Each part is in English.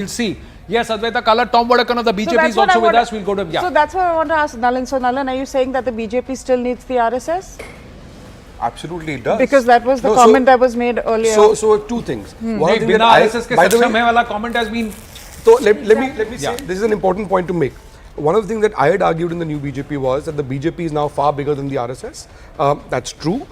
We'll see. Yes, Advaita Kala, Tom Vadakan of the BJP is also with us. We'll go to him. Yeah. So that's what I want to ask Nalan. So Nalan, are you saying that the BJP still needs the RSS? Absolutely it does. Because that was the comment that was made earlier. So two things. One thing that by the way, comment has been. So let me say, this is an important point to make. One of the things that I had argued in the new BJP was that the BJP is now far bigger than the RSS. That's true.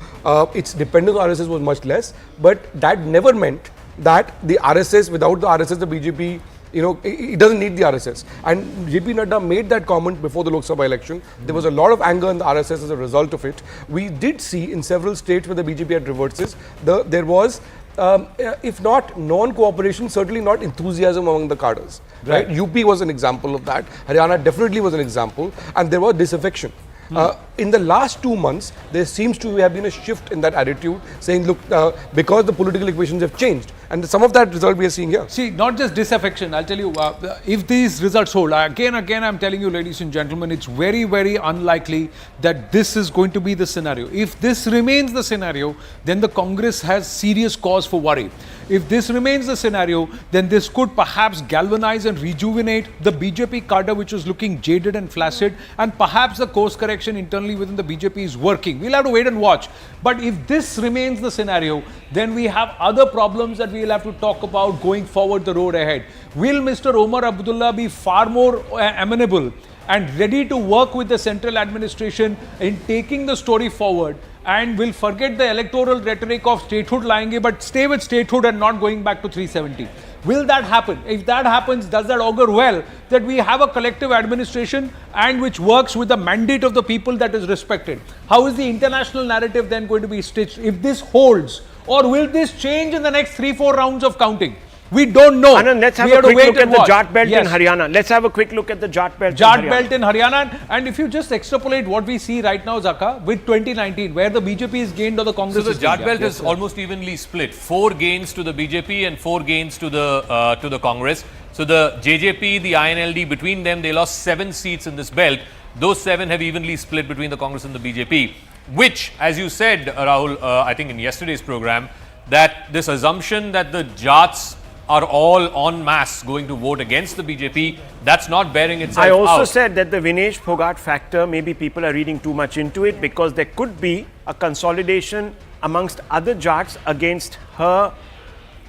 Its dependence on RSS was much less, but that never meant that the RSS, without the RSS, the BJP, it doesn't need the RSS. And JP Nadda made that comment before the Lok Sabha election. There was a lot of anger in the RSS as a result of it. We did see in several states where the BJP had reverses, there was, if not non-cooperation, certainly not enthusiasm among the cadres. Right? UP was an example of that. Haryana definitely was an example. And there was disaffection. In the last 2 months, there seems to have been a shift in that attitude, saying, look, because the political equations have changed. And some of that result we are seeing here. See, not just disaffection, I'll tell you, if these results hold, again, I'm telling you, ladies and gentlemen, it's very, very unlikely that this is going to be the scenario. If this remains the scenario, then the Congress has serious cause for worry. If this remains the scenario, then this could perhaps galvanize and rejuvenate the BJP cadre, which is looking jaded and flaccid, and perhaps the course correction internally within the BJP is working. We'll have to wait and watch. But if this remains the scenario, then we have other problems that we'll have to talk about going forward the road ahead. Will Mr. Omar Abdullah be far more amenable and ready to work with the central administration in taking the story forward, and will forget the electoral rhetoric of statehood lying, but stay with statehood and not going back to 370? Will that happen? If that happens, does that augur well that we have a collective administration and which works with the mandate of the people that is respected? How is the international narrative then going to be stitched if this holds? Or will this change in the next 3-4 rounds of counting? We don't know. Anand, let's have a quick look at the Jat belt in Haryana. Let's have a quick look at the Jat belt in Haryana. And if you just extrapolate what we see right now, Zaka, with 2019, where the BJP is gained or the Congress is gained. So the Jat belt is almost evenly split. 4 gains to the BJP and 4 gains to the Congress. So the JJP, the INLD, between them, they lost 7 seats in this belt. Those 7 have evenly split between the Congress and the BJP, which, as you said, Rahul, I think in yesterday's program, that this assumption that the Jats are all en masse going to vote against the BJP, that's not bearing itself out. I also said that the Vinesh Phogat factor, maybe people are reading too much into it, because there could be a consolidation amongst other Jats against her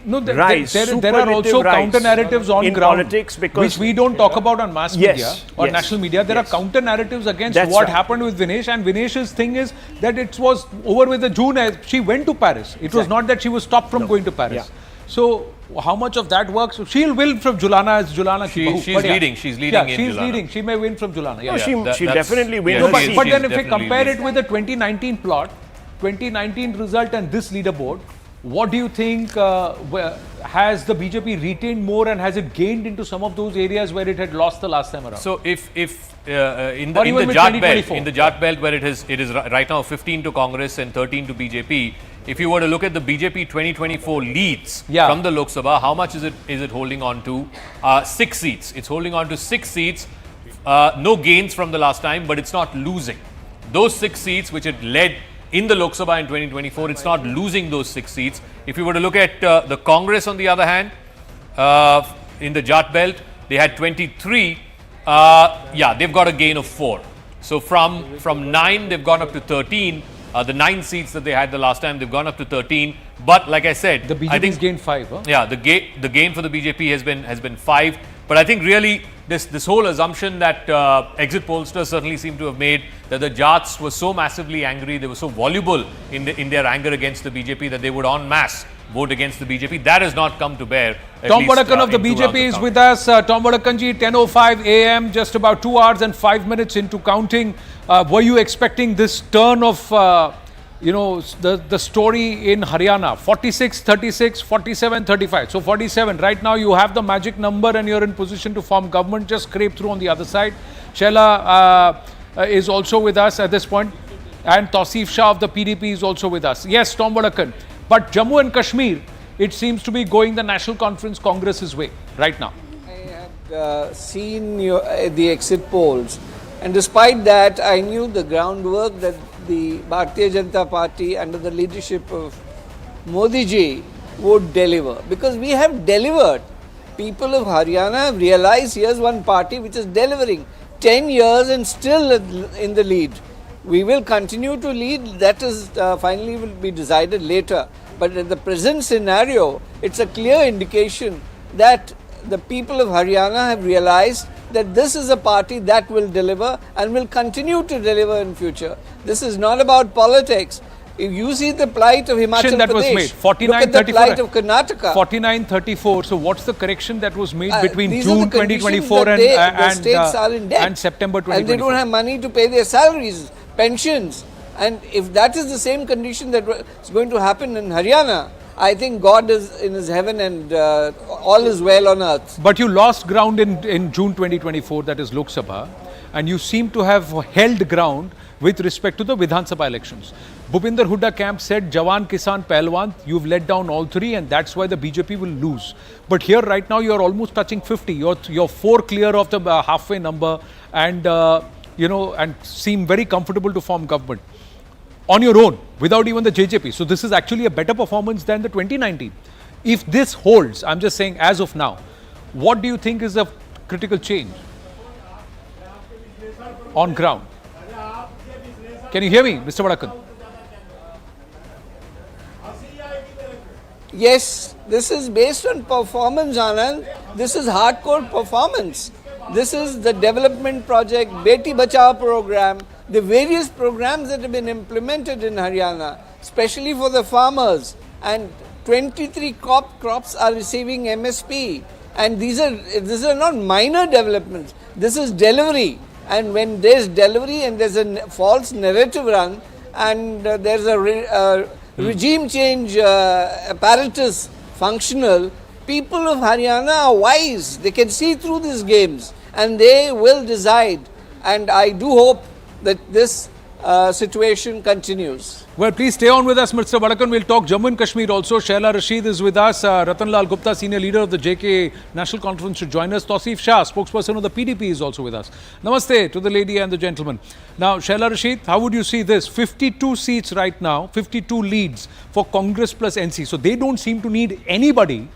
there are also counter narratives on in ground politics, because which we don't talk about on mass media or national media. There are counter narratives against what happened with Vinesh, and Vinesh's thing is that it was over with the June. She went to Paris. It was not that she was stopped from going to Paris. So how much of that works? She'll win from Julana as Julana. She's leading. She's leading. She's leading. She may win from Julana. She definitely wins. But then if we compare it with the 2019 plot, 2019 result and this leaderboard, what do you think? Has the BJP retained more, and has it gained into some of those areas where it had lost the last time around? So if in the Jat belt where it is right now 15 to Congress and 13 to BJP, if you were to look at the BJP 2024 leads from the Lok Sabha, how much is it holding on to? 6 seats. It's holding on to 6 seats. No gains from the last time, but it's not losing. Those 6 seats which it led in the Lok Sabha in 2024, it's not losing those 6 seats. If you were to look at the Congress, on the other hand, in the Jat belt, they had 23. They've got a gain of 4. So from 9, they've gone up to 13. The 9 seats that they had the last time, they've gone up to 13. But like I said, the BJP's gained 5. Huh? Yeah, the gain for the BJP has been 5. But I think really this whole assumption that exit pollsters certainly seem to have made, that the Jats were so massively angry, they were so voluble in their anger against the BJP that they would en masse vote against the BJP, that has not come to bear. Tom Vadakan of the BJP is with us. Tom Vadakanji, 10:05 a.m., just about 2 hours and 5 minutes into counting. Were you expecting this turn of, the story in Haryana? 46-36, 47-35. So 47. Right now you have the magic number and you're in position to form government. Just scrape through on the other side. Sheila is also with us at this point. And Tausif Shah of the PDP is also with us. Yes, Tom Vadakan. But Jammu and Kashmir, it seems to be going the National Conference Congress's way right now. I had seen the exit polls, and despite that, I knew the groundwork that the Bharatiya Janata Party under the leadership of Modi ji would deliver, because we have delivered people of Haryana have realized here's one party which is delivering 10 years and still in the lead. We will continue to lead, that is finally will be decided later. But in the present scenario, it's a clear indication that the people of Haryana have realized that this is a party that will deliver and will continue to deliver in future. This is not about politics. If you see the plight of Himachal that Pradesh, was made. look at the plight of Karnataka. 49-34. So what's the correction that was made between These June are the 2024 the states are in debt, and September 2024? and they don't have money to pay their salaries, pensions. And if that is the same condition that is going to happen in Haryana, I think God is in his heaven and all is well on earth. But you lost ground in June 2024, that is Lok Sabha, and you seem to have held ground with respect to the Vidhan Sabha elections. Bhupinder Hooda camp said, Jawan, Kisan, Pahalwan, you've let down all three and that's why the BJP will lose. But here right now you're almost touching 50. You're 4 clear of the halfway number and, and seem very comfortable to form government on your own without even the JJP. So this is actually a better performance than the 2019. If this holds, I'm just saying as of now, what do you think is a critical change on ground? Can you hear me, Mr. Vadakan? Yes, this is based on performance, Anand. This is hardcore performance. This is the development project, Beti Bachao program, the various programs that have been implemented in Haryana, especially for the farmers. And 23 crops are receiving MSP. And these are not minor developments. This is delivery. And when there's delivery and there's a false narrative run and there's a regime change apparatus functional, people of Haryana are wise. They can see through these games and they will decide. And I do hope that this situation continues. Well, please stay on with us, Mr. Vadakan. We'll talk Jammu and Kashmir also. Shaila Rashid is with us. Ratanlal Gupta, senior leader of the JK National Conference, to join us. Tausif Shah, spokesperson of the PDP, is also with us. Namaste to the lady and the gentleman. Now, Shaila Rashid, how would you see this? 52 seats right now, 52 leads for Congress plus NC. So they don't seem to need anybody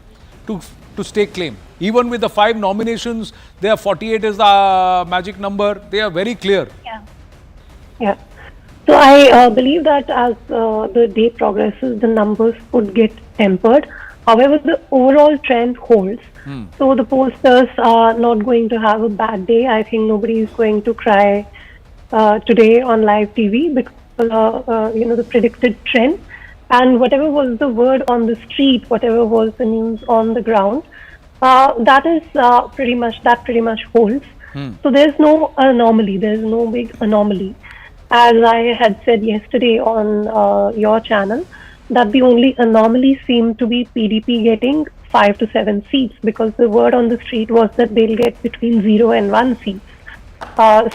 to stake claim. Even with the 5 nominations, their 48 is the magic number. They are very clear. Yeah. So I believe that as the day progresses, the numbers would get tempered. However, the overall trend holds. So the pollsters are not going to have a bad day. I think nobody is going to cry today on live TV because the predicted trend, and whatever was the word on the street, whatever was the news on the ground, that is pretty much holds. So there's no anomaly. There's no big anomaly. As I had said yesterday on your channel, that the only anomaly seemed to be PDP getting 5 to 7 seats, because the word on the street was that they'll get between 0 and 1 seats.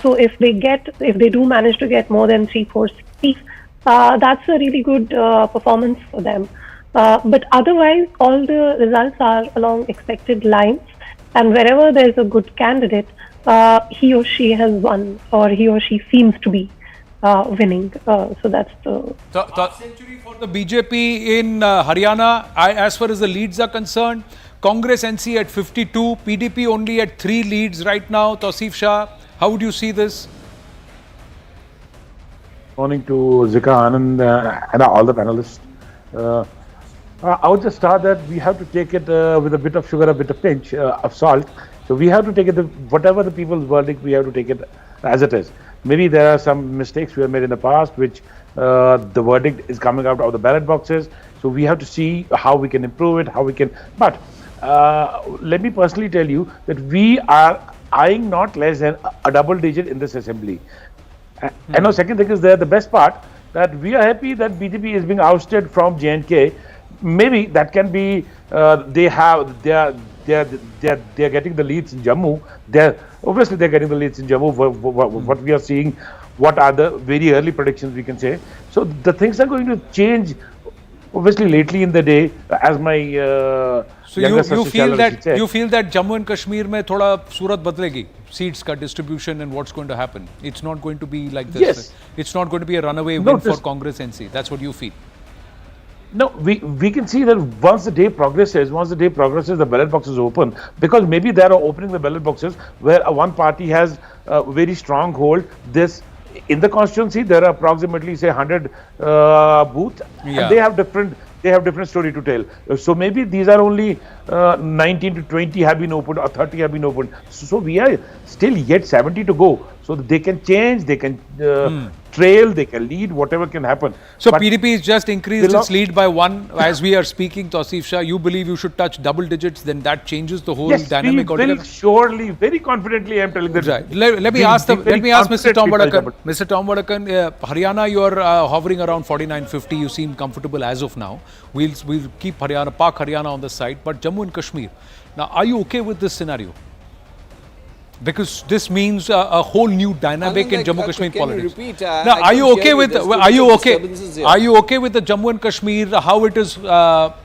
So if they do manage to get more than 3-4 seats, that's a really good performance for them. But otherwise, all the results are along expected lines, and wherever there's a good candidate, he or she has won, or he or she seems to be winning. So that's the century for the BJP in Haryana. As far as the leads are concerned, Congress NC at 52, PDP only at 3 leads right now. Tausif Shah, how would you see this? Morning to Zika, Anand, and all the panelists. I would just start that we have to take it with a bit of sugar, a bit of pinch of salt. So we have to take it, whatever the people's verdict, we have to take it as it is. Maybe there are some mistakes we have made in the past, which the verdict is coming out of the ballot boxes. So we have to see how we can improve it, how we can. But let me personally tell you that we are eyeing not less than a double digit in this assembly. And now, second thing is there, the best part, that we are happy that BJP is being ousted from J&K. Maybe that can be they are getting the leads in Jammu. Obviously they're getting the leads in Jammu. What we are seeing, what are the very early predictions we can say. So the things are going to change. Obviously, lately in the day, as my so you feel that Jammu and Kashmir mein thoda surat badlegi, seats ka distribution and what's going to happen. It's not going to be like this. Yes. It's not going to be a runaway win for Congress NC. That's what you feel. No, we can see that once the day progresses, the ballot boxes open, because maybe they are opening the ballot boxes where one party has a very strong hold. This in the constituency there are approximately say 100 booths, and they have different story to tell. So maybe these are only 19 to 20 have been opened or 30 have been opened. So we are still yet 70 to go. So they can change, they can trail, they can lead, whatever can happen. So but PDP has just increased its lead by 1 as we are speaking. Tausif Shah, you believe you should touch double digits, then that changes the whole dynamic altogether? Yes, surely, very confidently I am telling that. Right. Let me ask Mr. Tom Vadakan. Mr. Tom Vadakan, Haryana, you are hovering around 49-50. You seem comfortable as of now. We'll keep park Haryana on the side. But Jammu and Kashmir, now are you okay with this scenario? Because this means a whole new dynamic in Jammu Kashmir politics. Now, are you okay with the Jammu and Kashmir, how it is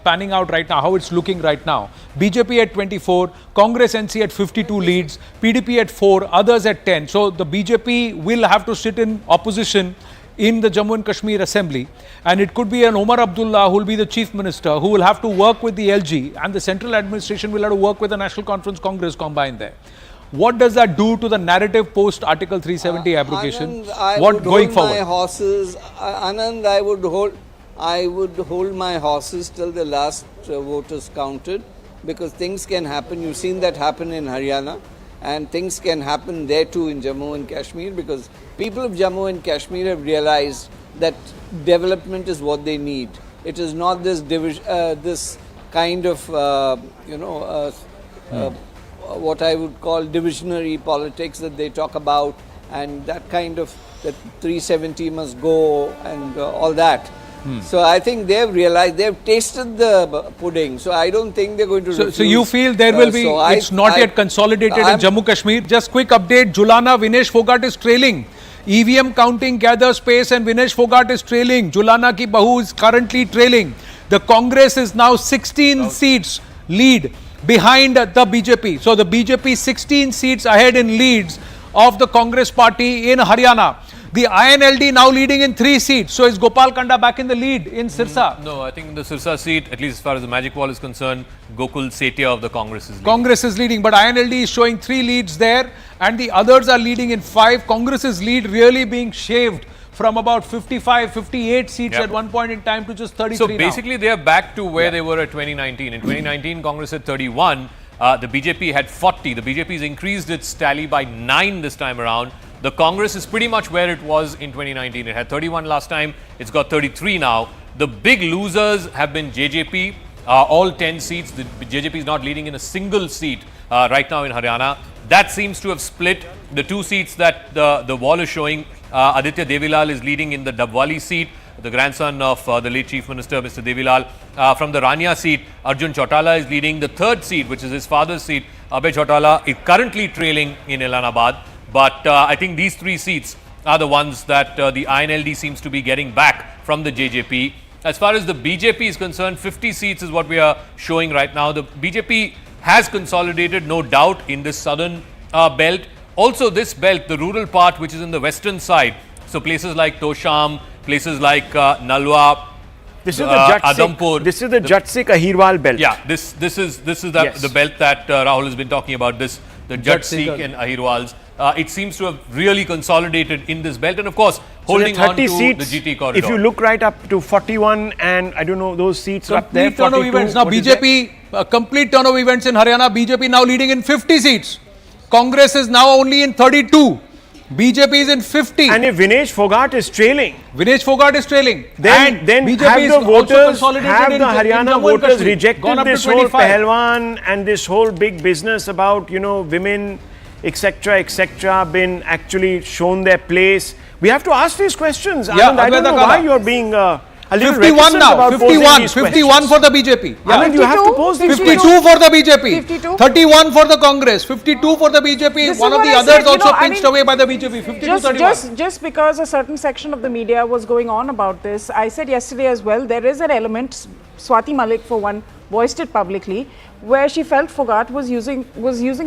panning out right now, how it's looking right now? BJP at 24, Congress NC at 52 leads, PDP at 4, others at 10. So the BJP will have to sit in opposition in the Jammu and Kashmir Assembly, and it could be an Omar Abdullah who will be the Chief Minister, who will have to work with the LG, and the central administration will have to work with the National Conference Congress combined there. What does that do to the narrative post Article 370 abrogation? What going forward? Anand, I would hold my horses till the last vote is counted, because things can happen. You've seen that happen in Haryana, and things can happen there too in Jammu and Kashmir, because people of Jammu and Kashmir have realized that development is what they need. It is not this this kind of what I would call divisionary politics that they talk about, and that kind of that 370 must go and all that. So I think they've realized, they've tasted the pudding. So I don't think they're going to refuse. So you feel there will be, it's not yet consolidated in Jammu Kashmir. Just quick update, Julana, Vinesh Fogart is trailing. EVM counting gathers pace and Vinesh Fogart is trailing. Julana ki Bahu is currently trailing. The Congress is now 16 seats lead behind the BJP. So the BJP 16 seats ahead in leads of the Congress party in Haryana. The INLD now leading in 3 seats. So is Gopal Kanda back in the lead in Sirsa? No, I think in the Sirsa seat, at least as far as the Magic Wall is concerned, Gokul Setia of the Congress is leading. Congress is leading, but INLD is showing 3 leads there, and the others are leading in 5. Congress's lead really being shaved from about 55, 58 seats at one point in time to just 33 So basically they are back to where they were at 2019. In 2019, Congress had 31. The BJP had 40. The BJP has increased its tally by 9 this time around. The Congress is pretty much where it was in 2019. It had 31 last time. It's got 33 now. The big losers have been JJP, all 10 seats. The JJP is not leading in a single seat right now in Haryana. That seems to have split. The 2 seats that the wall is showing, Aditya Devilal is leading in the Dabwali seat, the grandson of the late Chief Minister, Mr. Devilal. From the Rania seat, Arjun Chautala is leading. The 3rd seat, which is his father's seat, Abhay Chautala, is currently trailing in Elanabad. But I think these 3 seats are the ones that the INLD seems to be getting back from the JJP. As far as the BJP is concerned, 50 seats is what we are showing right now. The BJP has consolidated, no doubt, in this southern belt. Also, this belt, the rural part, which is in the western side, so places like Tosham, places like Nalwa, this is Adampur. This is the Jatsik Ahirwal belt. Yeah, this is the belt that Rahul has been talking about. The Jatsik and Ahirwals. It seems to have really consolidated in this belt, and of course holding on to seats, the GT corridor. If you look right up to 41, and I don't know, those seats up there, complete turn of events. Now BJP, complete turn of events in Haryana. BJP now leading in 50 seats. Congress is now only in 32. BJP is in 50. And if Vinesh Fogart is trailing, then BJP have is the voters, have the Haryana voters rejected this whole Pahalwan and this whole big business about, women, etc., been actually shown their place. We have to ask these questions. Anand, I don't know why you're being a little 51 now. 51 for the BJP. Anand, you have to pose these 52 for the BJP. 52? 31 for the Congress. 52 for the BJP. One of the others also pinched away by the BJP. 52-31. Just because a certain section of the media was going on about this, I said yesterday as well, there is an element, Swati Malik for one, voiced it publicly, where she felt Fogart was using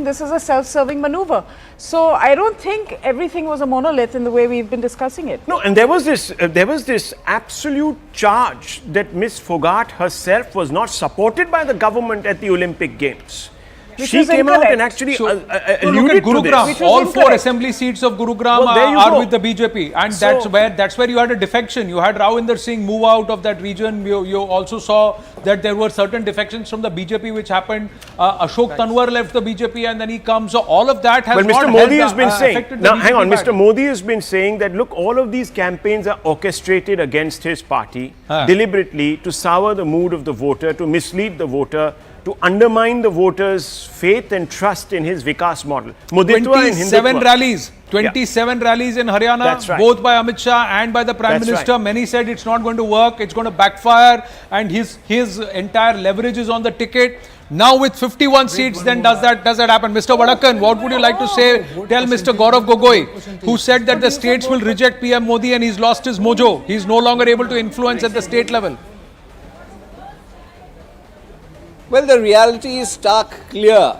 this as a self-serving maneuver. So I don't think everything was a monolith in the way we've been discussing it. No, and there was this absolute charge that Miss Fogart herself was not supported by the government at the Olympic Games. Which She was came out incorrect. and actually So, look at alluded to Gurugram. this. All four incorrect. assembly seats of Gurugram Well, there you are go. with the BJP, and So- that's where you had a defection. You had Ravinder Singh move out of that region. You also saw that there were certain defections from the BJP which happened. Ashok Tanwar left the BJP, and then he comes. So all of that has But not Mr. Modi helped, has been saying, affected the now hang on, BJP Mr. bad. Modi has been saying that look, all of these campaigns are orchestrated against his party deliberately to sour the mood of the voter, to mislead the voter, to undermine the voters' faith and trust in his Vikas model. Muditwa and 27 Hindutva. rallies. 27 rallies in Haryana, That's right. both by Amit Shah and by the Prime That's Minister. right. Many said it's not going to work, it's going to backfire, and his entire leverage is on the ticket. Now with 51 seats, then does that happen? Mr. Vadakan, what would you like to say? Tell Mr. Gaurav Gogoi, who said that the states will reject PM Modi and he's lost his mojo. He's no longer able to influence at the state level. Well, the reality is stark clear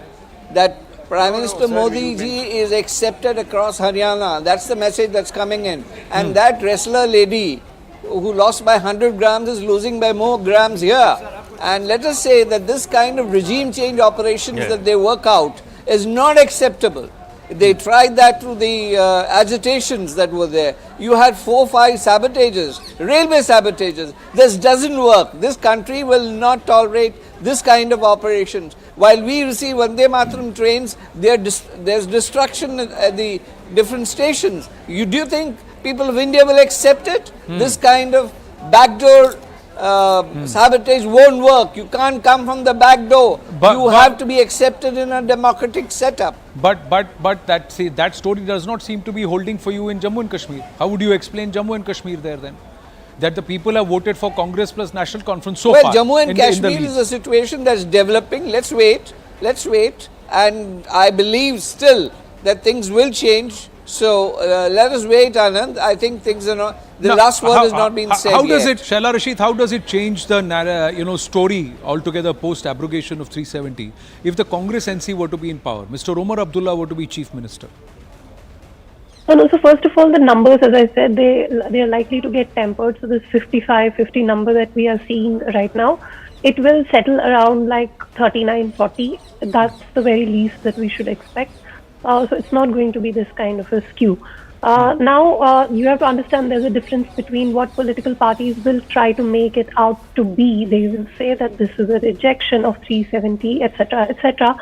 that Prime Minister Modi ji is accepted across Haryana. That's the message that's coming in. And that wrestler lady who lost by 100 grams is losing by more grams here. And let us say that this kind of regime change operations that they work out is not acceptable. They tried that through the agitations that were there. You had 4-5 sabotages, railway sabotages. This doesn't work. This country will not tolerate this kind of operations. While we receive Vande Mataram trains, there's destruction at the different stations. Do you think people of India will accept it? This kind of backdoor sabotage won't work. You can't come from the back door. You have to be accepted in a democratic setup. But that story does not seem to be holding for you in Jammu and Kashmir. How would you explain Jammu and Kashmir there then? That the people have voted for Congress plus National Conference so far. Well, Jammu and in the Kashmir least. is a situation that's developing. Let's wait. And I believe still that things will change. So let us wait, Anand. I think things are not. The last word has not been said How does yet. it, Shaila Rashid? How does it change the story altogether post abrogation of 370? If the Congress NC were to be in power, Mr. Omar Abdullah were to be Chief Minister. No, so first of all, the numbers, as I said, they are likely to get tempered. So this 55-50 number that we are seeing right now, it will settle around like 39-40. That's the very least that we should expect. So it's not going to be this kind of a skew. Now, you have to understand there's a difference between what political parties will try to make it out to be. They will say that this is a rejection of 370, etc., etc.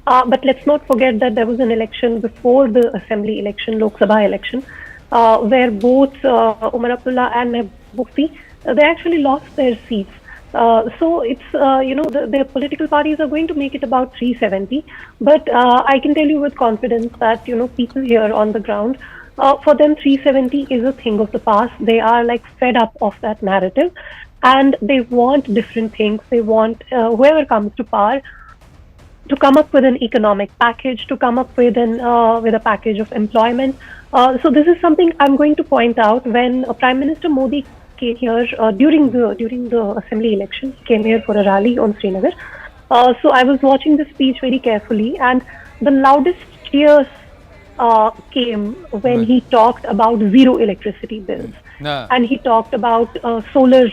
But let's not forget that there was an election before the assembly election, Lok Sabha election, where both Omar Abdullah and Mehboobi, they actually lost their seats. So it's, the political parties are going to make it about 370. But I can tell you with confidence that, people here on the ground, for them 370 is a thing of the past. They are like fed up of that narrative and they want different things. They want whoever comes to power to come up with an economic package, to come up with a package of employment. So this is something I'm going to point out. When Prime Minister Modi came here during the assembly election, he came here for a rally on Srinagar. So I was watching the speech very carefully, and the loudest cheers came when he talked about zero electricity bills. And he talked about solar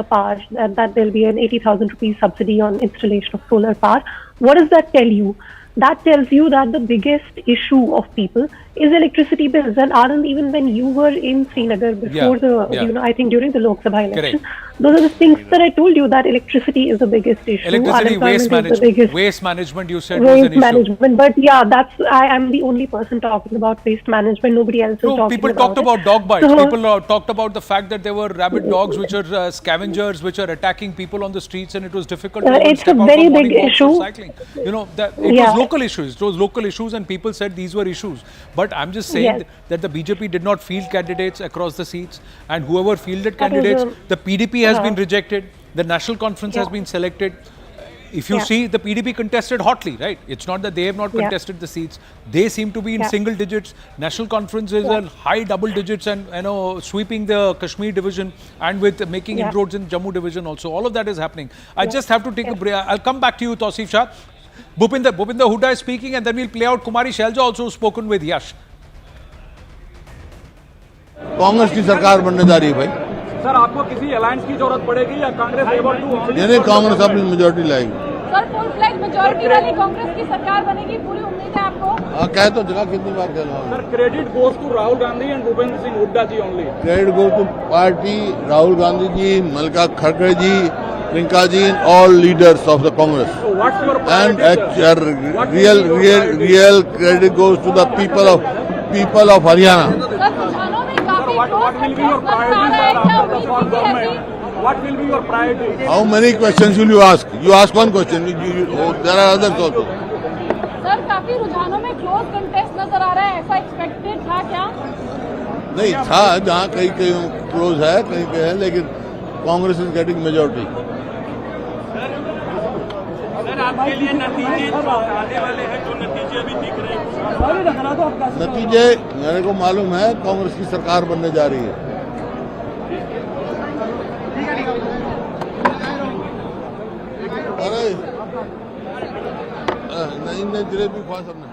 power, that there'll be an 80,000 rupees subsidy on installation of solar power. What does that tell you? That tells you that the biggest issue of people is electricity bills. And Anand, even when you were in Srinagar before I think during the Lok Sabha election, those are the things that I told you, that electricity is the biggest issue. Electricity waste management. Waste management, you said, was an issue. Management. But yeah, I am the only person talking about waste management. Nobody else is talking about it. People talked about dog bites. People talked about the fact that there were rabid dogs which are scavengers, which are attacking people on the streets, and it was difficult to it's step a out very from big morning walks or issue. cycling. It was local issues. It was local issues, and people said these were issues. But I'm just saying that the BJP did not field candidates across the seats, and whoever fielded candidates, the PDP has been rejected, the National Conference has been selected. if you see, the PDP contested hotly, right? It's not that they have not contested the seats. They seem to be in single digits. National Conference is in high double digits, and sweeping the Kashmir division, and with making inroads in Jammu division also. All of that is happening. I just have to take a break. I'll come back to you, Tausif Shah. Bhupinder Hooda is speaking, and then we'll play out Kumari Shailja also spoken with Yash. Congress की सरकार बनने जा रही है भाई। Sir आपको किसी alliance की जरूरत पड़ेगी या कांग्रेस एबल टू? यानी कांग्रेस अपनी मेजोरिटी लाएगी। सर फुल फ्लैग मेजोरिटी वाली कांग्रेस की सरकार बनेगी, पूरी उम्मीद है आपको? हाँ कह तो जगह कितनी बार कहना। Sir credit goes to Rahul Gandhi and Bhupendra Singh Hooda ji only. Credit goes to party, Rahul Gandhi ji, Mallika खड़गे ji, Priyanka ji, all leaders of the Congress. So what's your and real credit goes to the people of Haryana. What will be your priorities for government? What will be your priorities? How many questions will you ask? You ask one question. There are others also. Sir काफी रुझानों में close contest नजर आ रहा है, ऐसा expected था क्या? नहीं था, जहाँ कहीं क्लोज है, कहीं है, लेकिन Congress is getting majority. Sir आपके लिए नतीजे आने वाले हैं, जो नतीजे अभी दिख रहे हैं? नतीजे मेरे को मालूम है, कांग्रेस की सरकार बनने जा रही है। अरे नहीं जलेबी खा सबने।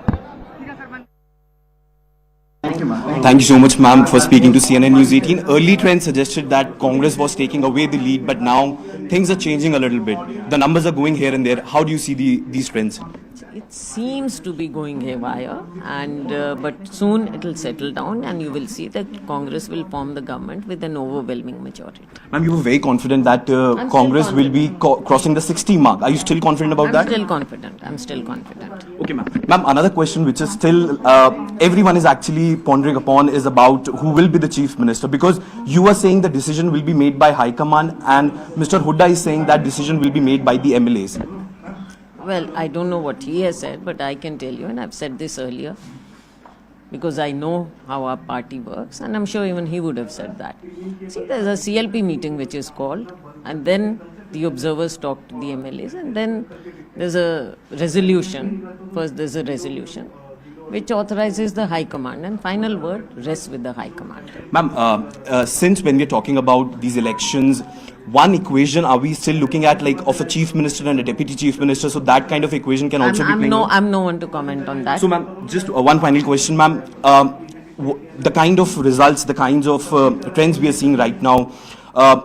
Thank you so much, ma'am, for speaking to CNN News 18. Early trends suggested that Congress was taking away the lead, but now things are changing a little bit. The numbers are going here and there. How do you see these trends? It seems to be going haywire, and but soon it will settle down, and you will see that Congress will form the government with an overwhelming majority. Ma'am, you were very confident that Congress will be crossing the 60 mark. Are you still confident about that? I'm still confident. I'm still confident. Okay, ma'am. Ma'am, another question which is still everyone is actually pondering upon is about who will be the chief minister, because you are saying the decision will be made by High Command, and Mr. Hooda is saying that decision will be made by the MLAs. Well, I don't know what he has said, but I can tell you, and I've said this earlier, because I know how our party works, and I'm sure even he would have said that. See, there's a CLP meeting which is called, and then the observers talk to the MLAs, and then there's a resolution. First, there's a resolution which authorizes the High Command, and final word rests with the High Command. Ma'am, since when we're talking about these elections, one equation are we still looking at, like of a chief minister and a deputy chief minister, so that kind of equation can also be playing? I'm no one to comment on that. So ma'am, just one final question, ma'am. The kind of results, the kinds of trends we are seeing right now,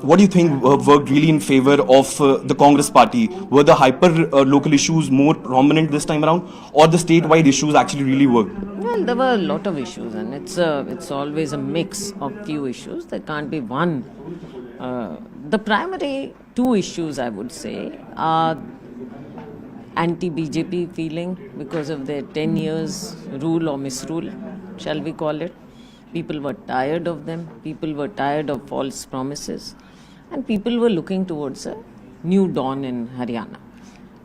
what do you think worked really in favor of the Congress party? Were the hyper local issues more prominent this time around, or the statewide issues actually really worked? Well, there were a lot of issues, and it's always a mix of few issues. There can't be one. The primary two issues, I would say, are anti-BJP feeling because of their 10 years rule or misrule, shall we call it. People were tired of them, people were tired of false promises, and people were looking towards a new dawn in Haryana.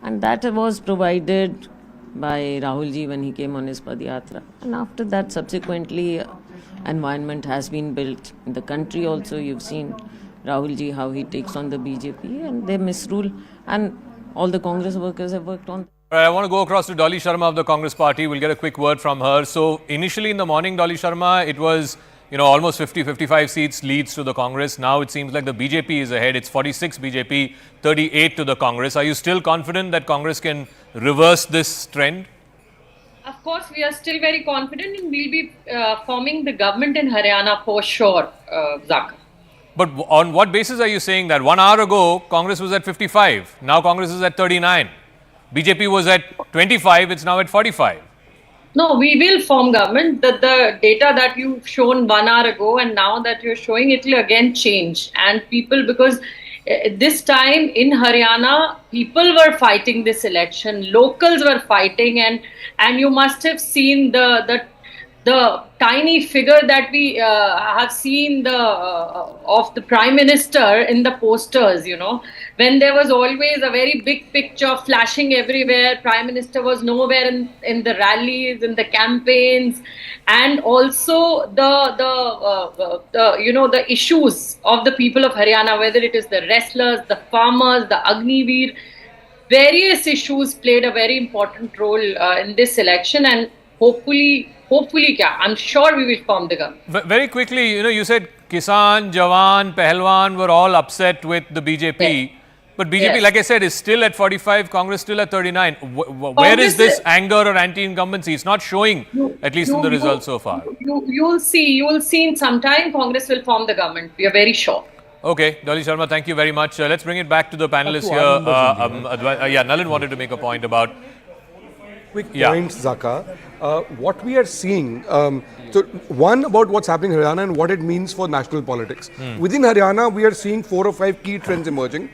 And that was provided by Rahul ji when he came on his Padayatra. And after that, subsequently, environment has been built in the country also. You've seen Rahul ji, how he takes on the BJP and their misrule, and all the Congress workers have worked on. I want to go across to Dolly Sharma of the Congress party. We'll get a quick word from her. So initially in the morning, Dolly Sharma, it was almost 50-55 seats leads to the Congress. Now it seems like the BJP is ahead. It's 46 BJP, 38 to the Congress. Are you still confident that Congress can reverse this trend? Of course, we are still very confident, and we'll be forming the government in Haryana for sure, Zakir. But on what basis are you saying that? 1 hour ago, Congress was at 55. Now Congress is at 39. BJP was at 25. It's now at 45. No, we will form government. The data that you've shown 1 hour ago and now that you're showing, it will again change. And people, because this time in Haryana, people were fighting this election. Locals were fighting, and you must have seen the tiny figure that we have seen of the Prime Minister in the posters, when there was always a very big picture flashing everywhere. Prime Minister was nowhere in the rallies, in the campaigns, and also the issues of the people of Haryana, whether it is the wrestlers, the farmers, the Agniveer. various issues played a very important role in this election, and hopefully, I'm sure we will form the government. Very quickly, you said Kisan, Jawan, Pahalwan were all upset with the BJP. Yes. But BJP, like I said, is still at 45, Congress still at 39. Where is this anger or anti-incumbency? It's not showing, at least in the results so far. You will see in some time Congress will form the government. We are very sure. Okay, Dolly Sharma, thank you very much. Let's bring it back to the panelists here. Nalin wanted to make a point about... Quick points, Zaka. What we are seeing, so one about what's happening in Haryana and what it means for national politics. Within Haryana, we are seeing 4 or 5 key trends emerging.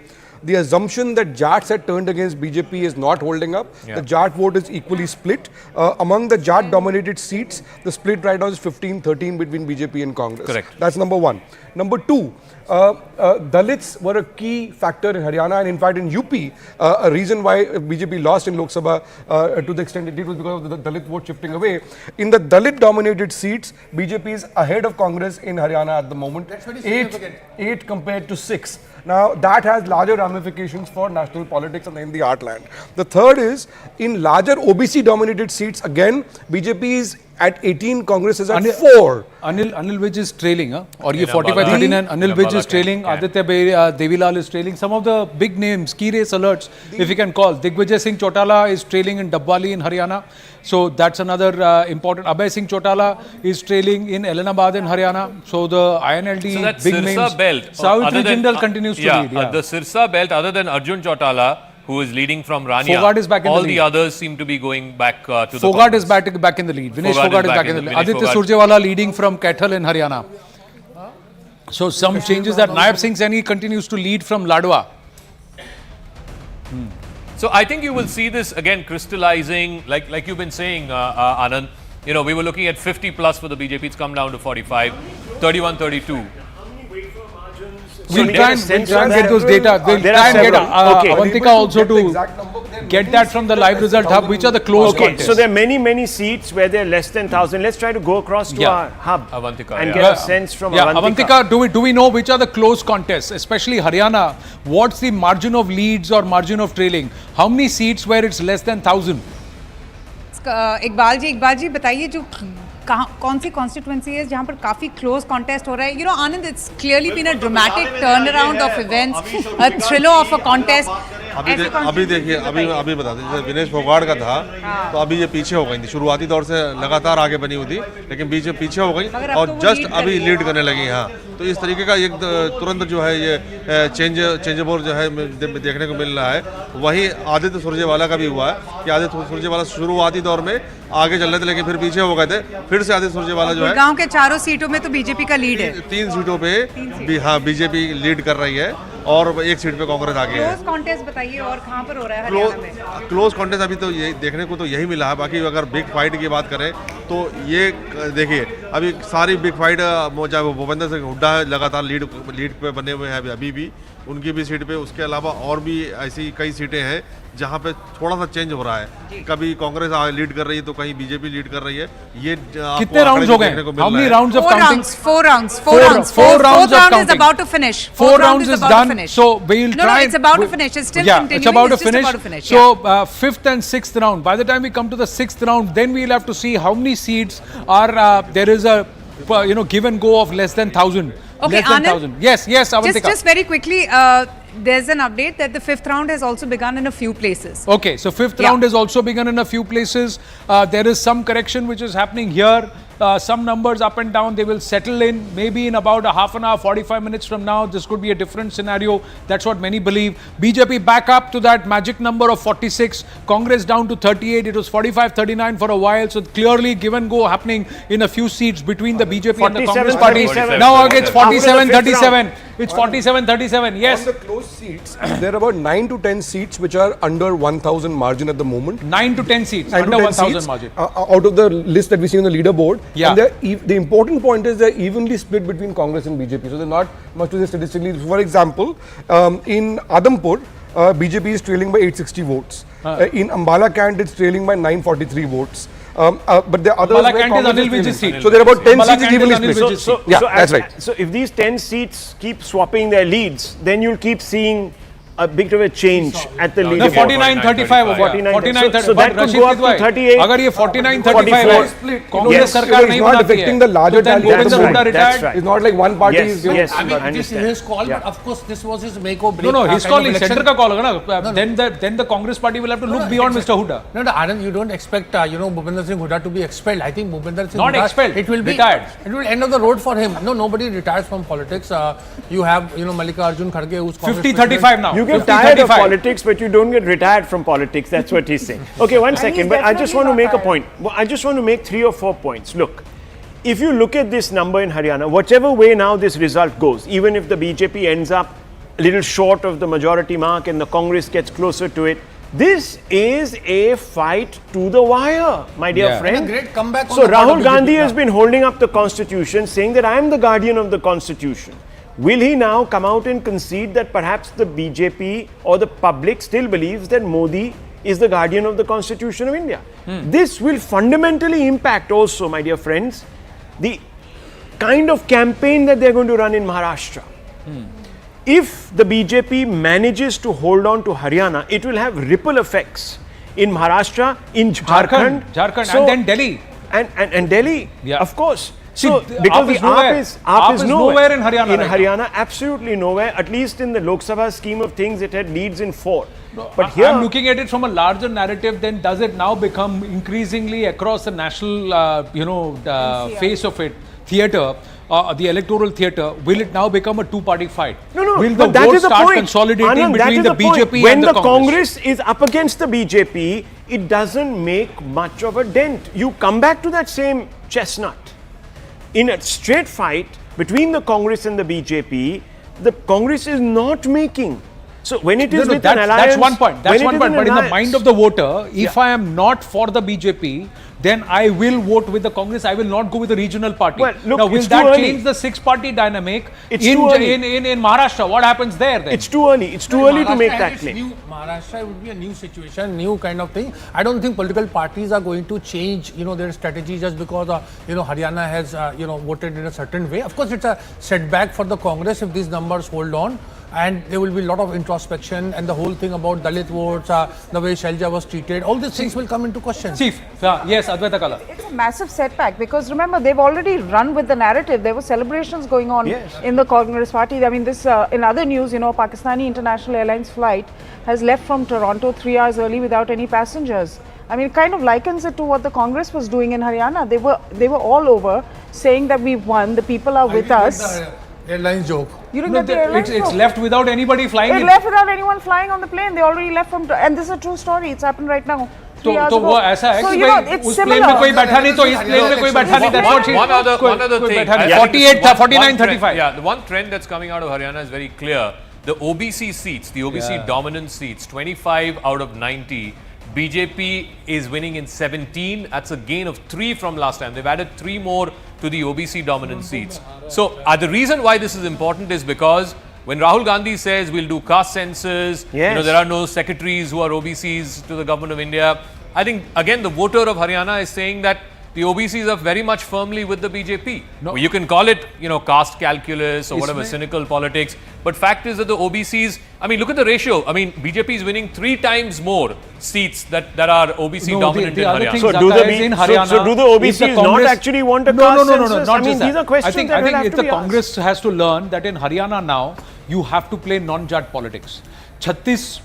The assumption that Jats had turned against BJP is not holding up. The Jat vote is equally split. Among the Jat-dominated seats, the split right now is 15-13 between BJP and Congress. Correct. That's number one. Number two, Dalits were a key factor in Haryana, and in fact in UP, a reason why BJP lost in Lok Sabha to the extent it did was because of the Dalit vote shifting away. In the Dalit-dominated seats, BJP is ahead of Congress in Haryana at the moment. That's very significant. 8 compared to 6. Now, that has larger ramifications for national politics and in the heartland. The third is, in larger OBC-dominated seats, again, BJP is at 18, Congress is at 4. Anil Vij is trailing, or ye 45-39, Anil Vij is trailing, Aditya Devilal is trailing. Some of the big names, key race alerts, if you can call. Digvijay Singh Chautala is trailing in Dabwali in Haryana. So that's another important. Abhay Singh Chautala is trailing in Ellenabad in Haryana. So the INLD so that big Sirsa names. belt. Savitri Jindal continues to lead. The Sirsa belt, other than Arjun Chautala, who is leading from Rania, Fogart is back in all the lead. the others seem to be going back to the Fogart is back in the lead. Vinesh Fogart is back in the lead. Aditya Surjewala leading from Kaithal in Haryana. So some changes that Naib Singh Saini continues to lead from Ladwa. So I think you will see this again crystallizing, like you've been saying, Anand. We were looking at 50 plus for the BJP. It's come down to 45, 31-32. We'll try and get those data. We'll try and get Avantika also to get that from the live result hub. Which are the close contests? So there are many seats where they're less than 1,000. Let's try to go across to our hub Avantika, and get a sense from Avantika, do we know which are the close contests, especially Haryana? What's the margin of leads or margin of trailing? How many seats where it's less than 1,000? Iqbal ji बताइए जो कौन सी constituency है जहाँ पर काफी close contest हो रहा है Anand it's clearly been a dramatic turn around of events a thriller of a contest अभी देखिए अभी बता दें जैसे विनेश फोगाट का था तो अभी ये पीछे हो गई थी शुरुआती दौर से लगातार आगे बनी हुई थी लेकिन बीच में पीछे हो गई और जस्ट अभी लीड करने लगी तो इस तरीके का एक तुरंत जो है ये चेंजेबल जो है देखने को मिल रहा है वही आदित्य सुरजेवाला का भी हुआ है कि आदित्य सुरजेवाला शुरुआती दौर में आगे चल रहे थे लेकिन फिर पीछे हो गए थे फिर से आदित्य सुरजेवाला जो है गांव के चारों सीटों में तो बीजेपी का लीड है 3 सीटों पे हाँ बीजेपी लीड कर रही है और 1 सीट पे कांग्रेस आगे है क्लोज कॉन्टेस्ट बताइए और कहां पर हो रहा है हरियाणा में क्लोज कॉन्टेस्ट अभी तो ये देखने को तो यही मिला है बाकी अगर बिग फाइट की बात करें तो ये देखिए अभी सारी बिग फाइट चाहे वो भूपेंद्र सिंह हुड्डा है लगातार लीड पे बने हुए हैं अभी भी उनकी भी सीट पे उसके अलावा और भी ऐसी कई सीटें हैं जहाँ पे थोड़ा सा चेंज हो रहा है कभी कांग्रेस लीड कर रही है तो कहीं बीजेपी लीड कर रही है ये कितने राउंड्स हो गए how many rounds of counting 4 rounds 4 rounds of counting is about to finish 4 rounds is done so we'll try it's about to finish it's still continuing it's about to finish so 5th and 6th round by the time we come to the 6th round then we'll have to see how many seats are there is a give and go of less than 1,000 okay Anand yes Avantika just very quickly there's an update that the 5th round has also begun in a few places okay so 5th round has also begun in a few places there is some correction which is happening here some numbers up and down they will settle in maybe in about a half an hour 45 minutes from now this could be a different scenario that's what many believe BJP back up to that magic number of 46 Congress down to 38 it was 45-39 for a while so clearly give and go happening in a few seats between the BJP and the Congress party now it's 47-37 it's 47-37 yes on the close seats there are about 9 to 10 seats which are under 1,000 margin at the moment 9 to 10 seats under 1,000 margin out of the list that we see on the leaderboard and the important point is they're evenly split between Congress and BJP so they're not much to say statistically for example in Adampur BJP is trailing by 860 votes in Ambala Cant it's trailing by 943 votes but the others Ambala Cant is Anil Vij's seat so there are about 10 seats evenly split that's right so if these 10 seats keep swapping their leads then you'll keep seeing a bit of a change at the leaderboard. 49-35 हो गया. 49-35. So that could go up to 38. अगर ये 49-35 है, कांग्रेस सरकार नहीं not बनाती affecting है. the larger then tally. Bhupinder Hooda retired. It's not like one party is. Yes, I mean, I it is understand. his call, but of course, this was his make or break. No, his kind call of is election. center का call होगा ना. Then the Congress party will have to look beyond Mr. Hooda. No, Anand, you don't expect Bhupinder Singh Hooda to be expelled. I think Bhupinder Singh Not Hooda, expelled, it will be retired. It will end of the road for him. No, nobody retires from politics. You have Mallikarjun Kharge, who's 50-35 now. You get tired of politics, but you don't get retired from politics. That's what he's saying. Okay, one second, but I just want to make a point. I just want to make 3 or 4 points. Look, if you look at this number in Haryana, whichever way now this result goes, even if the BJP ends up a little short of the majority mark and the Congress gets closer to it, this is a fight to the wire, my dear friend. And a great comeback. So Rahul Gandhi has been holding up the constitution, saying that I am the guardian of the constitution. Will he now come out and concede that perhaps the BJP or the public still believes that Modi is the guardian of the constitution of India? This will fundamentally impact also, my dear friends, the kind of campaign that they're going to run in Maharashtra. If the BJP manages to hold on to Haryana, it will have ripple effects in Maharashtra, in Jharkhand, and then Delhi. And Delhi, of course. So, See, because the AAP is nowhere in Haryana. In Haryana, absolutely nowhere. At least in the Lok Sabha scheme of things, it had leads in 4. But here, I'm looking at it from a larger narrative. Then does it now become increasingly across the national, face of it, theatre, the electoral theatre? Will it now become a two-party fight? No. Will the but that vote is the start point. consolidating Anand, between the BJP when and the the Congress is up against the BJP, it doesn't make much of a dent. You come back to that same chestnut. In a straight fight between the Congress and the BJP, the Congress is not making. So when it is with an alliance, that's one point. That's one point. But in the mind of the voter, if I am not for the BJP, then I will vote with the Congress. I will not go with the regional party. Well, look, now, will that change the 6-party dynamic in Maharashtra? What happens there then? It's too early. It's too early to make that claim. Maharashtra would be a new situation, new kind of thing. I don't think political parties are going to change, their strategy just because, Haryana has, voted in a certain way. Of course, it's a setback for the Congress if these numbers hold on. And there will be a lot of introspection and the whole thing about Dalit votes, the way Shailja was treated, all these things will come into question. Chief, yes, Advaita Kala. It's a massive setback because remember, they've already run with the narrative. There were celebrations going on in the Congress party. I mean, this in other news, Pakistani International Airlines flight has left from Toronto 3 hours early without any passengers. I mean, it kind of likens it to what the Congress was doing in Haryana. They were all over saying that we've won, the people are with us. Airlines joke. You didn't get the airlines It's left without anybody flying. It left without anyone flying on the plane. They already left from, and this is a true story. It's happened right now. तो वो ऐसा है कि भाई उस plane में कोई बैठा नहीं तो इस प्लेन में कोई बैठा नहीं. That's what she. One other thing. 49-35. Yeah, the one trend that's coming out of Haryana is very clear. The OBC seats, the OBC dominant seats, 25 out of 90. BJP is winning in 17. That's a gain of 3 from last time. They've added 3 more to the OBC dominant seats. So the reason why this is important is because when Rahul Gandhi says we'll do caste census, there are no secretaries who are OBCs to the government of India. I think again the voter of Haryana is saying that the OBCs are very much firmly with the BJP. No. You can call it, caste calculus or whatever, cynical politics. But fact is that the OBCs, I mean, look at the ratio. I mean, BJP is winning 3 times more seats that are OBC dominant in Haryana. So do the OBCs not actually want a caste census? Not just these are questions I think if the Congress has to learn that in Haryana now, you have to play non-jat politics. 36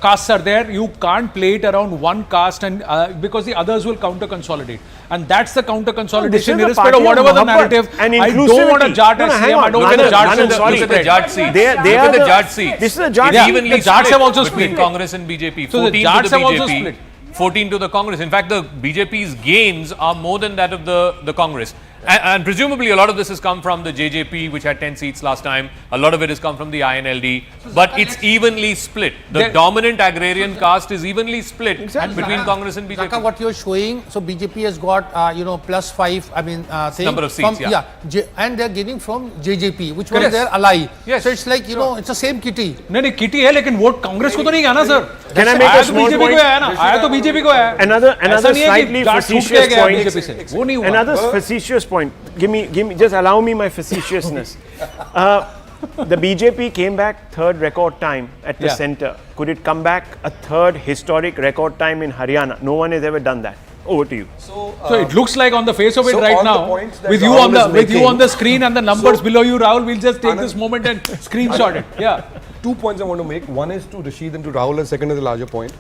castes are there. You can't play it around one caste and because the others will counter consolidate, and that's the counter consolidation. Irrespective of whatever the narrative, and I don't want a Jat as CM. I don't want a Jat. Look at the Jat seats. They are the Jat seats. This is a Jat. Evenly the Jats have also split between Congress and BJP. So 14 the Jats to the have also BJP. split. 14 to the Congress. In fact, the BJP's gains are more than that of the Congress. And presumably a lot of this has come from the JJP, which had 10 seats last time. A lot of it has come from the INLD. But it's evenly split. The dominant agrarian caste is evenly split between Congress and BJP. Zaka, what you're showing, so BJP has got, +5, number of seats, and they're getting from JJP, which was their ally. Yes. So it's like, it's the same kitty. नहीं kitty है लेकिन vote Congress को तो नहीं गया ना sir. Can I make a small point? आया तो बीजेपी को आया. Another slightly facetious point. Another facetious point. Give me, just allow me my facetiousness. The BJP came back third record time at the centre. Could it come back a third historic record time in Haryana? No one has ever done that. Over to you. So it looks like on the face of it right now, with you on the screen and the numbers below you, Rahul, we'll just take this moment and screenshot it. Yeah. 2 points I want to make. One is to Rashid and to Rahul, and second is a larger point.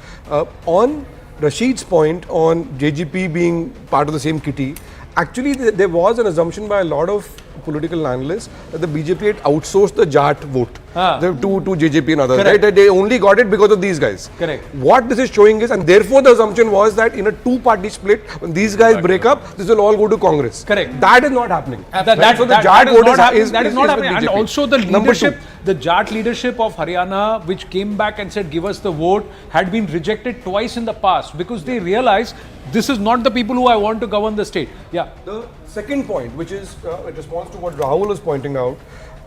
On Rashid's point on JGP being part of the same kitty, actually there was an assumption by a lot of political analysts that the BJP had outsourced the Jat vote to JJP and others. Right? That they only got it because of these guys. Correct. What this is showing is, and therefore the assumption was that in a two-party split, when these guys break up, this will all go to Congress. Correct. That is not happening. So the Jat vote is not happening. And also the leadership, the Jat leadership of Haryana, which came back and said, give us the vote, had been rejected twice in the past because they realized this is not the people who I want to govern the state. Yeah. The second point, which is in response to what Rahul was pointing out,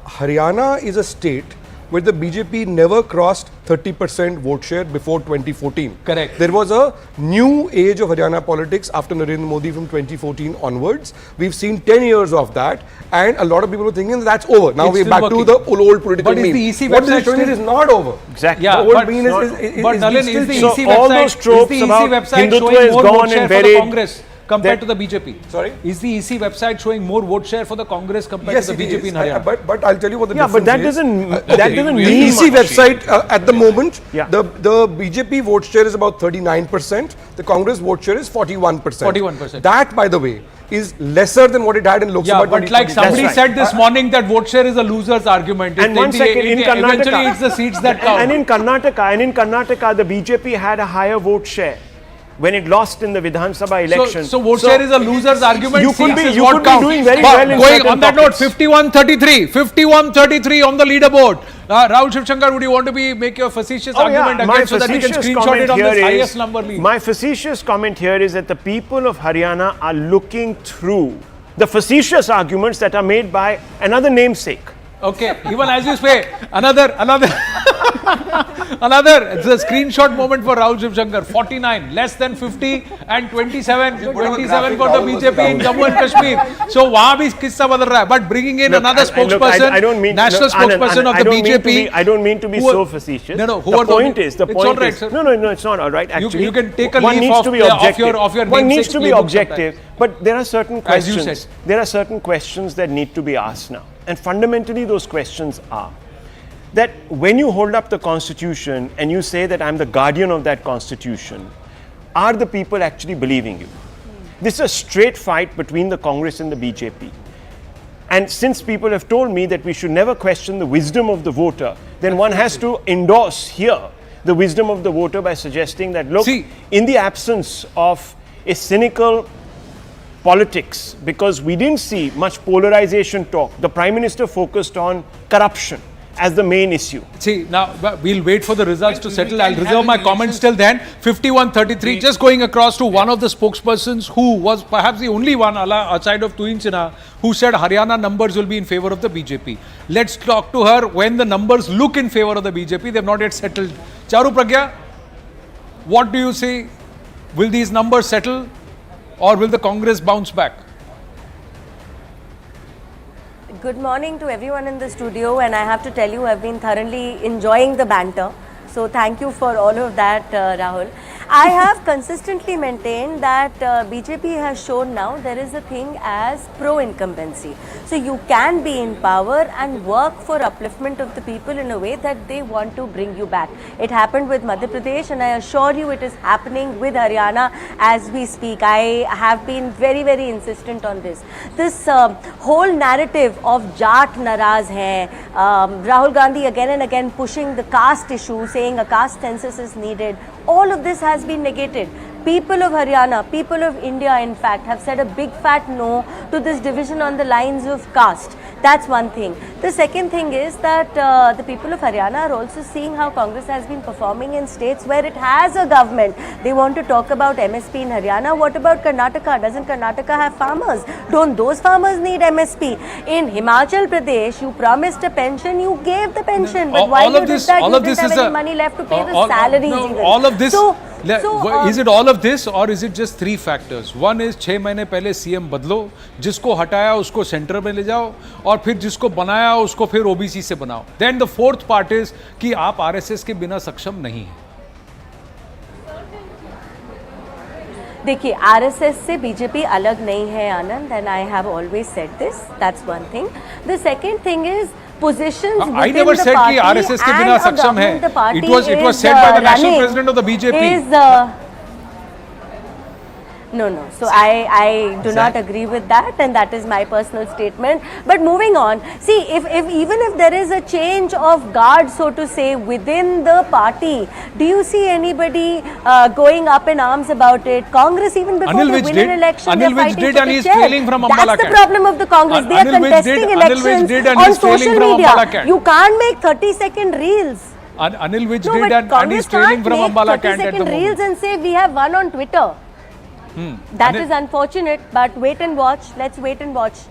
Haryana is a state where the BJP never crossed 30% vote share before 2014. Correct. There was a new age of Haryana politics after Narendra Modi from 2014 onwards. We've seen 10 years of that, and a lot of people were thinking that's over. Now we're back to the old political meme. But is the EC what website is not over. Exactly. Yeah, the old meme but Nalin, is the EC all website, those tropes about website Hindutva showing is more gone vote share and for the buried. Congress compared to the BJP? Sorry? Is the EC website showing more vote share for the Congress compared to the BJP in Haryana? But I'll tell you what the difference but that is. doesn't mean the EC much. website at the moment, the BJP vote share is about 39%. The Congress vote share is 41%. 41%. That, by the way, is lesser than what it had in Lok Sabha. But like somebody said this morning, that vote share is a loser's argument. And one second, in Karnataka, eventually it's the seats that count. And in Karnataka, the BJP had a higher vote share when it lost in the Vidhan Sabha election. So vote share is a loser's argument. You could be doing very well in going on that note, pockets. 51-33 on the leaderboard. Rahul Shivshankar, would you want to make your facetious argument again so that we can screenshot it on this highest number lead? My facetious comment here is that the people of Haryana are looking through the facetious arguments that are made by another namesake. Okay, even as you say, another, it's a screenshot moment for Rahul Shivshankar. 49, less than 50 and 27 for the BJP in Jammu and Kashmir. So, wahan bhi kissa badal raha hai. But bringing in another spokesperson, national spokesperson of the BJP. I don't mean to be so facetious. No, the point is, no, it's not all right. Actually, you can take a leaf of your one needs to be objective, but there are certain questions. As you said. There are certain questions that need to be asked now. And fundamentally, those questions are that when you hold up the Constitution and you say that I'm the guardian of that Constitution, are the people actually believing you? This is a straight fight between the Congress and the BJP. And since people have told me that we should never question the wisdom of the voter, then one has to endorse here the wisdom of the voter by suggesting that, look, in the absence of a cynical politics, because we didn't see much polarization talk. The Prime Minister focused on corruption as the main issue. See, now we'll wait for the results to settle. I'll reserve my comments till then. 51-33, just going across to one of the spokespersons who was perhaps the only one outside of Tuin Sinha who said Haryana numbers will be in favor of the BJP. Let's talk to her when the numbers look in favor of the BJP. They've not yet settled. Charu Pragya, what do you say? Will these numbers settle? Or will the Congress bounce back? Good morning to everyone in the studio, and I have to tell you I've been thoroughly enjoying the banter. So thank you for all of that, Rahul. I have consistently maintained that BJP has shown now there is a thing as pro-incumbency. So you can be in power and work for upliftment of the people in a way that they want to bring you back. It happened with Madhya Pradesh, and I assure you it is happening with Haryana as we speak. I have been very, very insistent on this. This whole narrative of Jat Naraz hai, Rahul Gandhi again and again pushing the caste issue, saying a caste census is needed. All of this has been negated. People of Haryana, people of India in fact, have said a big fat no to this division on the lines of caste. That's one thing. The second thing is that the people of Haryana are also seeing how Congress has been performing in states where it has a government. They want to talk about MSP in Haryana. What about Karnataka? Doesn't Karnataka have farmers? Don't those farmers need MSP? In Himachal Pradesh, you promised a pension, you gave the pension. But while you did that, you didn't have any money left to pay the salaries. All of this. Is it all of this or is it just three factors? One is 6 महीने पहले CM बदलो, जिसको हटाया उसको centre में ले जाओ और फिर जिसको बनाया उसको फिर ओबीसी से बनाओ. Then the fourth part is कि आप आरएसएस के बिना सक्षम नहीं हैं. देखिए, आरएसएस से बीजेपी अलग नहीं है Anand, and I have always said this. That's one thing. The second thing is positions I never said कि RSS के बिना सक्षम है. It was said by the national president of the BJP. No. So I do not agree with that, and that is my personal statement. But moving on, see, if even if there is a change of guard, so to say, within the party, do you see anybody going up in arms about it? Congress, even before they win an election, Anil Vij did, and he is trailing from Ambala. That's the problem of the Congress. They are contesting elections on social media. You can't make 30-second reels. Anil Vij did, and he is trailing from Ambala. Congress can't make 30-second reels and say we have won on Twitter. That is unfortunate, but wait and watch. Let's wait and watch.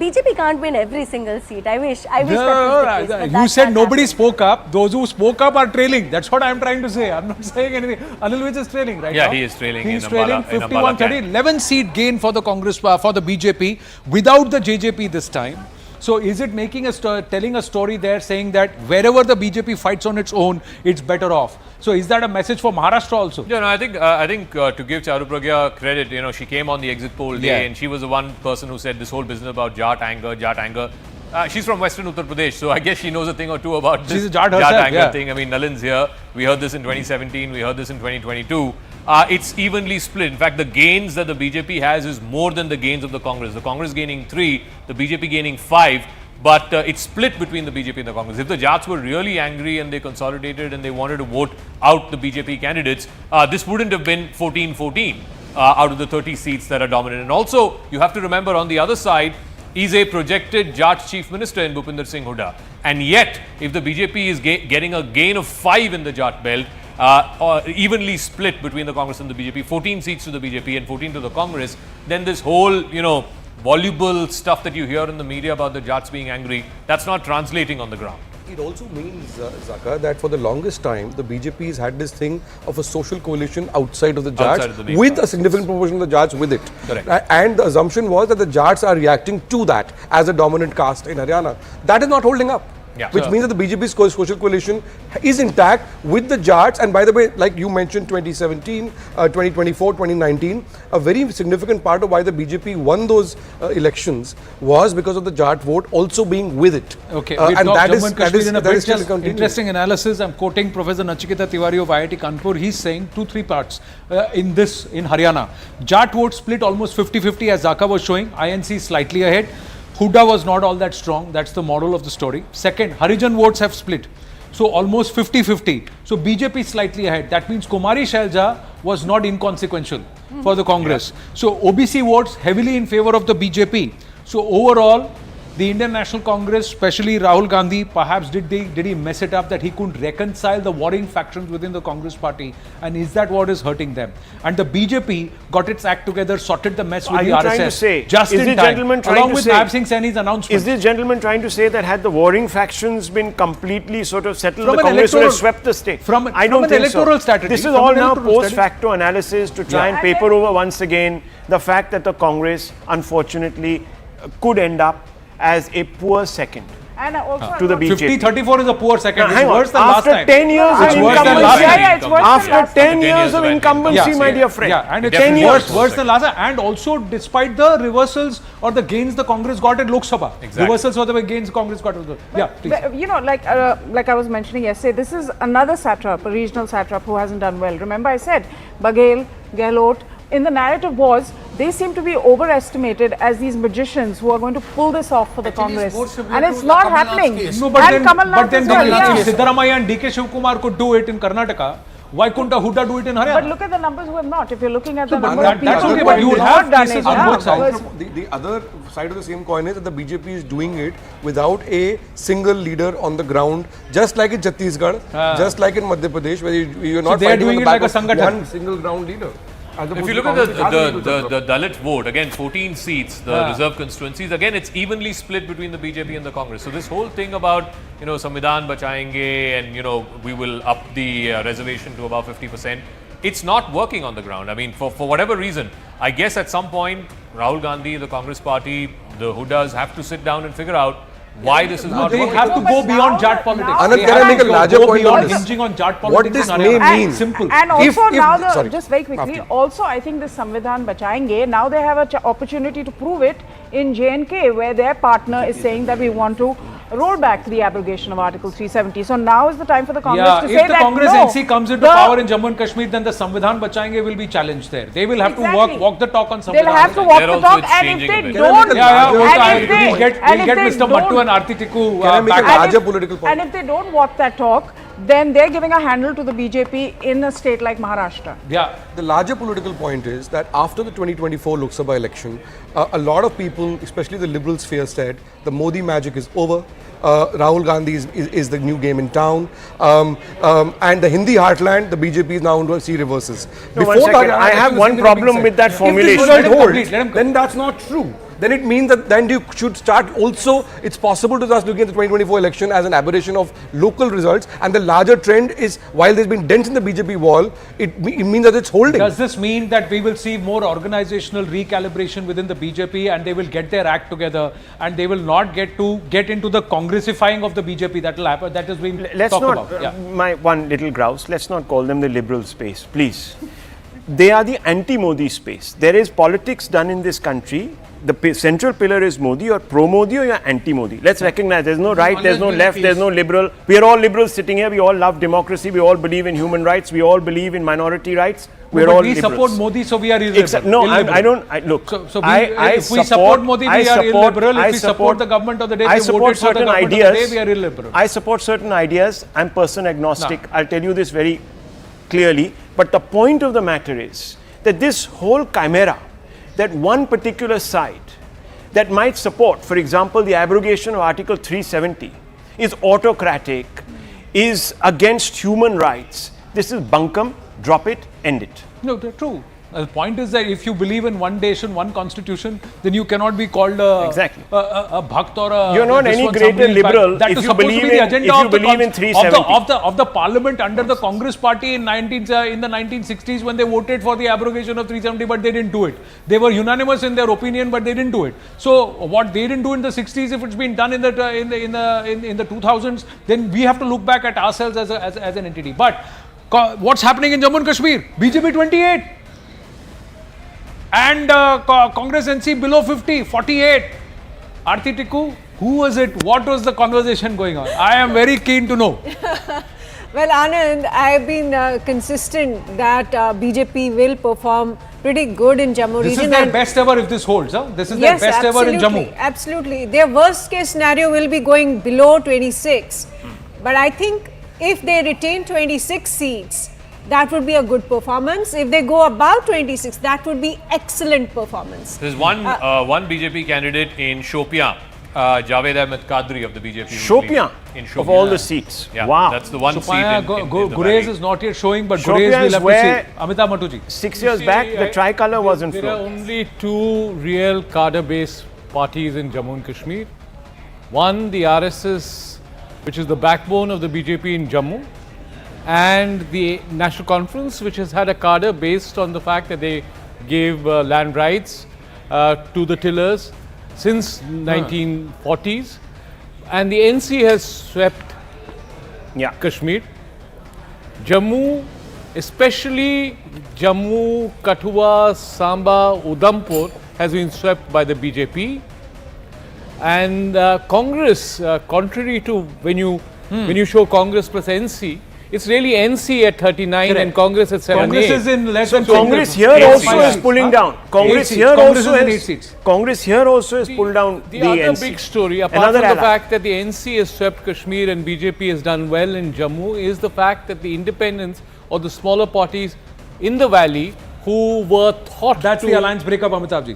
BJP can't win every single seat. I wish that was the case. You said nobody spoke up. Those who spoke up are trailing. That's what I'm trying to say. I'm not saying anything. Anil Vij is trailing right now. Yeah, he is trailing. He's trailing 51-30. 11 seat gain for the Congress, for the BJP without the JJP this time. So is it making telling a story there saying that wherever the BJP fights on its own, it's better off? So is that a message for Maharashtra also? Yeah, no, I think to give Charu Pragya credit, she came on the exit poll day and she was the one person who said this whole business about Jat anger. She's from Western Uttar Pradesh, so I guess she knows a thing or two about this Jat anger thing. I mean, Nalin's here. We heard this in 2017. We heard this in 2022. It's evenly split. In fact, the gains that the BJP has is more than the gains of the Congress. The Congress gaining 3, the BJP gaining 5. But it's split between the BJP and the Congress. If the Jats were really angry and they consolidated and they wanted to vote out the BJP candidates, this wouldn't have been 14-14 out of the 30 seats that are dominant. And also, you have to remember on the other side is a projected Jat chief minister in Bhupinder Singh Hooda. And yet, if the BJP is getting a gain of 5 in the Jat belt, or evenly split between the Congress and the BJP, 14 seats to the BJP and 14 to the Congress, then this whole, voluble stuff that you hear in the media about the Jats being angry, that's not translating on the ground. It also means, Zaka, that for the longest time, the BJP has had this thing of a social coalition outside of the Jats, with a significant proportion of the Jats with it. Correct. And the assumption was that the Jats are reacting to that as a dominant caste in Haryana. That is not holding up. Yeah. Which means that the BJP's social coalition is intact with the Jats. And by the way, like you mentioned, 2017, 2024, 2019, a very significant part of why the BJP won those elections was because of the Jat vote also being with it. Okay, and that is interesting analysis. I'm quoting Professor Nachiketa Tiwari of IIT Kanpur. He's saying 2-3 parts in Haryana. Jat vote split almost 50-50 as Zaka was showing. INC slightly ahead. Hooda was not all that strong. That's the model of the story. Second, Harijan votes have split. So almost 50-50. So BJP slightly ahead. That means Kumari Shailja was not inconsequential for the Congress. Yeah. So OBC votes heavily in favor of the BJP. So overall, the Indian National Congress, especially Rahul Gandhi, perhaps did he mess it up that he couldn't reconcile the warring factions within the Congress party, and is that what is hurting them? And the BJP got its act together, sorted the mess with the RSS just in time, along with Nayab Singh Saini's announcement. Is this gentleman trying to say that had the warring factions been completely sort of settled, the Congress would have swept the state? I don't think so. Strategy, this is all now post-facto analysis to try and paper over once again the fact that the Congress, unfortunately, could end up as a poor second and also to the BJP. 50-34 is a poor second. It's worse than after last time. 10 years of incumbency, after 10 years of incumbency, my dear friend. Yeah, and it's 10 years worse than last time. And also, despite the reversals or the gains the Congress got at Lok Sabha, reversals or the gains Congress got. Yeah, please. But, like I was mentioning yesterday, this is another satrap, a regional satrap who hasn't done well. Remember, I said Baghel, Gehlot. In the narrative was, they seem to be overestimated as these magicians who are going to pull this off for the Congress. And it's not happening. No, but then Siddaramaiah and DK Shivkumar could do it in Karnataka. Why couldn't Hooda do it in Haryana? But look at the numbers who have not. If you're looking at the number of people who have not done it. The other side of the same coin is that the BJP is doing it without a single leader on the ground, just like in Chhattisgarh, just like in Madhya Pradesh, where you're not fighting on the back of one single ground leader. If you look at the Dalit vote, again 14 seats, the reserve constituencies, again it's evenly split between the BJP and the Congress. So this whole thing about, Samvidhan bachayenge and, we will up the reservation to about 50%, it's not working on the ground. I mean, for whatever reason, I guess at some point, Rahul Gandhi, the Congress party, the Hoodas have to sit down and figure out why this is not working. They have to go beyond Jat politics. Anand, can I make a larger point on this? Hinging on Jat What politics this may mean. Simple. And also sorry. just very quickly, also I think the Samvidhan Bachayenge, now they have an opportunity to prove it in J&K, where their partner is saying that we want to roll back the abrogation of Article 370. So now is the time for the Congress to say that if the Congress NC comes into power in Jammu and Kashmir, then the Samvidhan Bachayenge will be challenged there. They will have to walk the talk on Samvidhan. They'll have to walk the talk, and if they don't, we'll get Mr. Mattu and Aarti Tikku back. And if they don't walk that talk, then they're giving a handle to the BJP in a state like Maharashtra. Yeah. The larger political point is that after the 2024 Lok Sabha election, a lot of people, especially the liberal sphere, said the Modi magic is over. Rahul Gandhi is the new game in town. And the Hindi heartland, the BJP is now going to see reverses. No, one second. I have one problem with that formulation. If this holds, then that's not true. Then it means that then you should start also, it's possible to start looking at the 2024 election as an aberration of local results, and the larger trend is, while there's been dents in the BJP wall, it means that it's holding. Does this mean that we will see more organizational recalibration within the BJP and they will get their act together and they will not get into the congressifying of the BJP that will happen? That has been talked about. My one little grouse, let's not call them the liberal space, please. They are the anti-Modi space. There is politics done in this country. The central pillar is Modi, or pro-Modi or you're anti-Modi. Let's recognize there's no right, there's no left, there's no liberal. We are all liberals sitting here. We all love democracy. We all believe in human rights. We all believe in minority rights. We're all liberals. We support Modi, so we are illiberal. No, I don't. Look, if we support Modi, we are illiberal. If we support the government of the day, we voted for the government of the day, we are illiberal. I support certain ideas. I'm person agnostic. No. I'll tell you this very clearly. But the point of the matter is that this whole chimera, that one particular side that might support, for example, the abrogation of Article 370, is autocratic, is against human rights. This is bunkum, drop it, end it. No, they're true. The point is that if you believe in one nation, one constitution, then you cannot be called a bhakt or a... You're not any greater liberal if you believe in 370. Of the parliament under the Congress party in the 1960s when they voted for the abrogation of 370, but they didn't do it. They were unanimous in their opinion, but they didn't do it. So what they didn't do in the 60s, if it's been done in the 2000s, then we have to look back at ourselves as an entity. But what's happening in Jammu and Kashmir? BJP 28. And Congress NC below 50, 48. Aarti Tikku, who was it? What was the conversation going on? I am very keen to know. Well, Anand, I have been consistent that BJP will perform pretty good in Jammu region. This is their best ever if this holds, huh? This is their best ever in Jammu. Absolutely. Their worst case scenario will be going below 26. But I think if they retain 26 seats, that would be a good performance. If they go above 26, that would be excellent performance. There's one BJP candidate in Shopian, Javed Ahmed Qadri of the BJP. Shopian? In Shopian. Of all the seats? Yeah, wow. That's the one seat in Gurez is not yet showing, but Gurez will have to see. Amitabh Mattuji. 6 years back, the tricolour was in flow. There are only two real cadre-based parties in Jammu and Kashmir. One, the RSS, which is the backbone of the BJP in Jammu, and the National Conference, which has had a cadre based on the fact that they gave land rights to the tillers since 1940s, and the NC has swept Kashmir. Jammu, especially Jammu, Kathua, Samba, Udhampur, has been swept by the BJP. And Congress, contrary to when you show Congress plus NC, it's really NC at 39 and Congress at 78. Congress is in less than Congress here also is pulling down. Congress here also has pulled down the other NC. big story, apart from the fact that the NC has swept Kashmir and BJP has done well in Jammu, is the fact that the independents or the smaller parties in the valley who were thought That's the alliance breakup, Amitabh ji.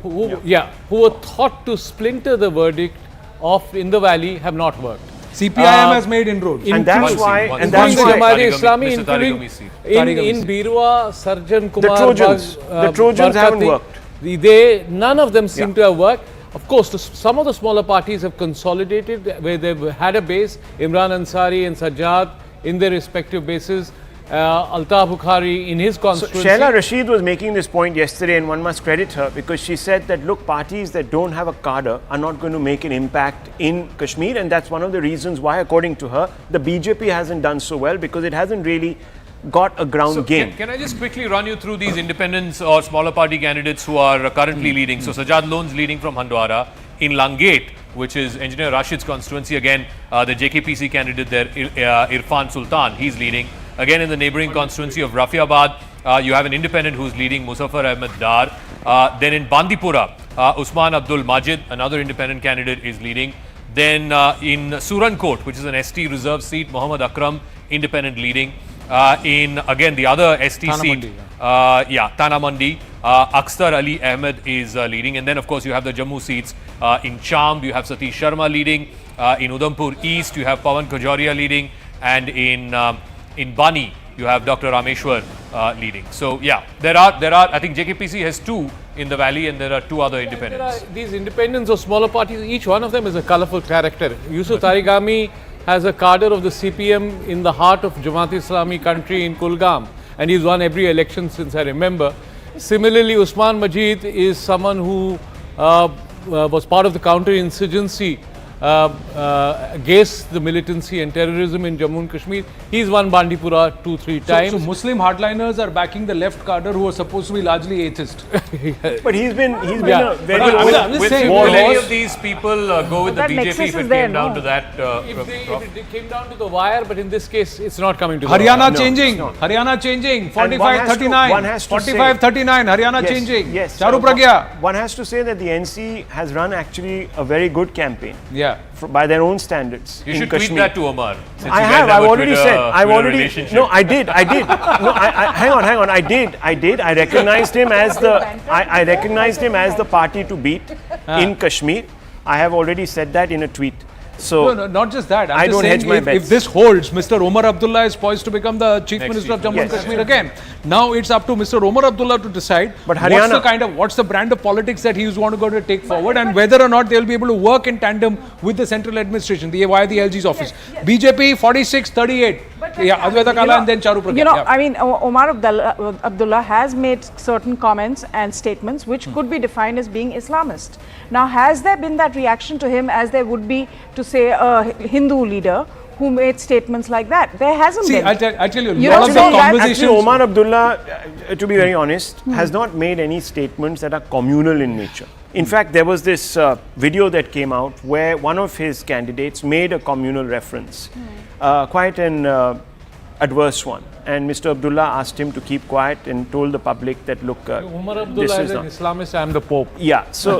Who were thought to splinter the verdict of in the valley have not worked. CPIM has made inroads. And that's why, and that's why Islami, including in Birua, Sarjan Kumar, the Trojans haven't worked. None of them seem to have worked. Of course, some of the smaller parties have consolidated where they've had a base. Imran Ansari and Sajjad in their respective bases. Altaf Bukhari in his constituency. Shaila Rashid was making this point yesterday, and one must credit her, because she said that, look, parties that don't have a cadre are not going to make an impact in Kashmir, and that's one of the reasons why, according to her, the BJP hasn't done so well, because it hasn't really got a ground game. Can I just quickly run you through these independents or smaller party candidates who are currently leading? So Sajjad Lone's leading from Handwara. In Langate, which is Engineer Rashid's constituency, again, the JKPC candidate there, Irfan Sultan, he's leading. Again, in the neighbouring constituency of Rafiabad, you have an independent who's leading, Muzaffar Ahmed Dar. Then in Bandipora, Usman Abdul Majid, another independent candidate, is leading. Then in Surankot, which is an ST reserve seat, Muhammad Akram, independent, leading. In, again, the other ST seat, Tana Mandi, Akhtar Ali Ahmed is leading. And then, of course, you have the Jammu seats. In Chamb, you have Satish Sharma leading. In Udhampur East, you have Pawan Kajoria leading. And in Bani, you have Dr. Rameshwar leading. So, yeah, there are, I think JKPC has 2 in the valley, and there are 2 other independents. These independents or smaller parties, each one of them is a colourful character. Yusuf Tarigami has a cadre of the CPM in the heart of Jamaat-e-Islami country in Kulgam, and he's won every election since I remember. Similarly, Usman Majid is someone who was part of the counter-insurgency against the militancy and terrorism in Jammu and Kashmir. He's won Bandipora 2-3 times. So Muslim hardliners are backing the left cadre who are supposed to be largely atheist. But he's been a very will any of these people go with the BJP if it came down to that? If it came down to the wire, but in this case, it's not coming to Haryana changing. Haryana changing. 45-39. 45-39. Haryana changing. Yes. Charu Pragya. One has to say that the NC has run actually a very good campaign. Yeah. By their own standards. You should tweet that to Omar. I have. I've already said. I've already. No, I did. No, hang on. I did. I recognized him as the. I recognized him as the party to beat in Kashmir. I have already said that in a tweet. So no, not just that. I don't hedge my bets. If this holds, Mr. Omar Abdullah is poised to become the Chief Minister of Jammu and Kashmir again. Now it's up to Mr. Omar Abdullah to decide what's the brand of politics that he is going to take forward, and whether or not they will be able to work in tandem with the central administration, via the LG's office. BJP 46-38. Yeah, Advaita Kala and then Charu Pragya. You know, I mean, Omar Abdullah has made certain comments and statements which could be defined as being Islamist. Now, has there been that reaction to him as there would be to say a Hindu leader who made statements like that? There hasn't been. I'll tell you, a lot of the conversations. Actually, Omar Abdullah, to be very honest, has not made any statements that are communal in nature. In fact, there was this video that came out where one of his candidates made a communal reference, quite an adverse one. And Mr. Abdullah asked him to keep quiet and told the public that, look, Umar Abdullah is an Islamist, I am the Pope. Yeah, so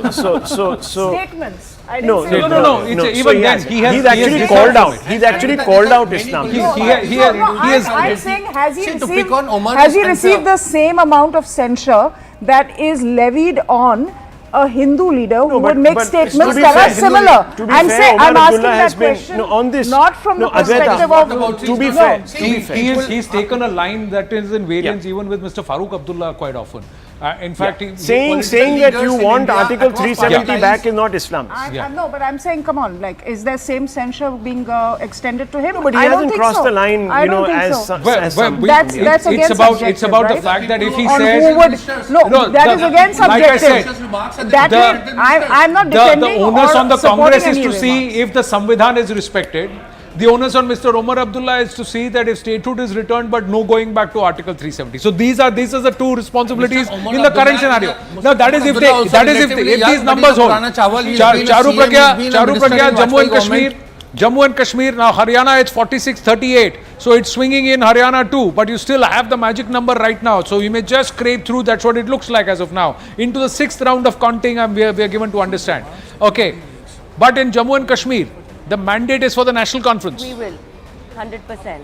statements. No. Even then, he's actually called out. He's actually called out Islam. I'm saying, has he received the same amount of censure that is levied on a Hindu leader who would make statements that are similar? I'm asking that question not from the perspective of... To be fair, he's taken a line that is in variance even with Mr. Farooq Abdullah quite often. In fact, saying that you want Article 370 back is not Islam. No, but I'm saying, come on, like, is there same censure being extended to him? No, but he hasn't crossed the line, you know, as that's against subjective, it's about the fact that if he says... No, that is again subjective. Like I said, I'm not defending the onus on the Congress is to see if the Samvidhan is respected. The onus on Mr. Omar Abdullah is to see that if statehood is returned, but no going back to Article 370. So these are the two responsibilities in the current scenario. Now that is if these numbers hold. Charu Pragya, Jammu and Kashmir. Now Haryana it's 46-38. So it's swinging in Haryana too, but you still have the magic number right now. So you may just scrape through. That's what it looks like as of now. Into the 6th round of counting, we are given to understand. Okay, but in Jammu and Kashmir, the mandate is for the National Conference. We will, 100%.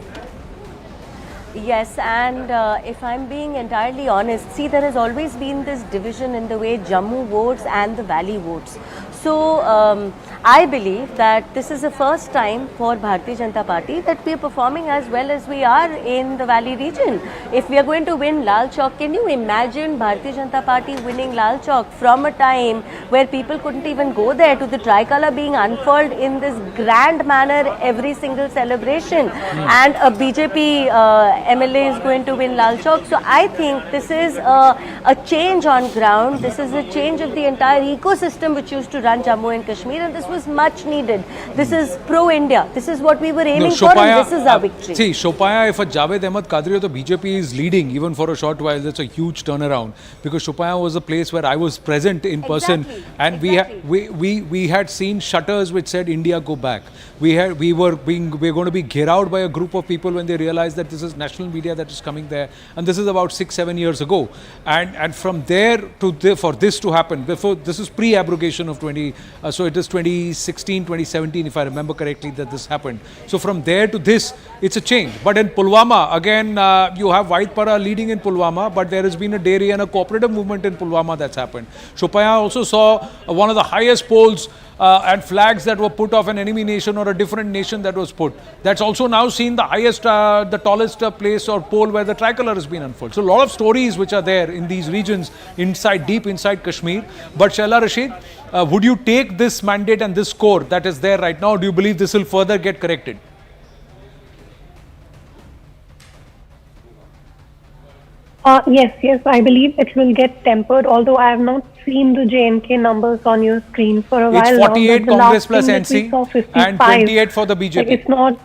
Yes, and if I'm being entirely honest, see, there has always been this division in the way Jammu votes and the Valley votes. So I believe that this is the first time for Bharatiya Janata Party that we are performing as well as we are in the Valley region. If we are going to win Lal Chowk, can you imagine Bharatiya Janata Party winning Lal Chowk from a time where people couldn't even go there, to the tricolour being unfurled in this grand manner every single celebration, and a BJP MLA is going to win Lal Chowk. So I think this is a change on ground. This is a change of the entire ecosystem which used to run Jammu and Kashmir, and this was much needed. This is pro-India. This is what we were aiming for, and this is our victory. See, Shopaya, if a Javed Ahmed Qadri, the BJP is leading even for a short while, that's a huge turnaround, because Shopaya was a place where I was present in person, and we had seen shutters which said India go back. We were going to be geared out by a group of people when they realized that this is national media that is coming there, and this is about 6-7 years ago, and from there to for this to happen, before this is pre-abrogation of so it is 2016, 2017 if I remember correctly that this happened. So from there to this, it's a change. But in Pulwama, again, you have Vaidpara leading in Pulwama, but there has been a dairy and a cooperative movement in Pulwama that's happened. Shopaya also saw one of the highest polls and flags that were put of an enemy nation or a different nation that was put. That's also now seen the highest, the tallest place or pole where the tricolour has been unfurled. So a lot of stories which are there in these regions deep inside Kashmir. But Shaila Rashid, would you take this mandate and this score that is there right now, or do you believe this will further get corrected? Yes, I believe it will get tempered, although I have not seen the JNK numbers on your screen for a while. It's 48 now, Congress plus NC and 28 for the BJP. Like, it's not.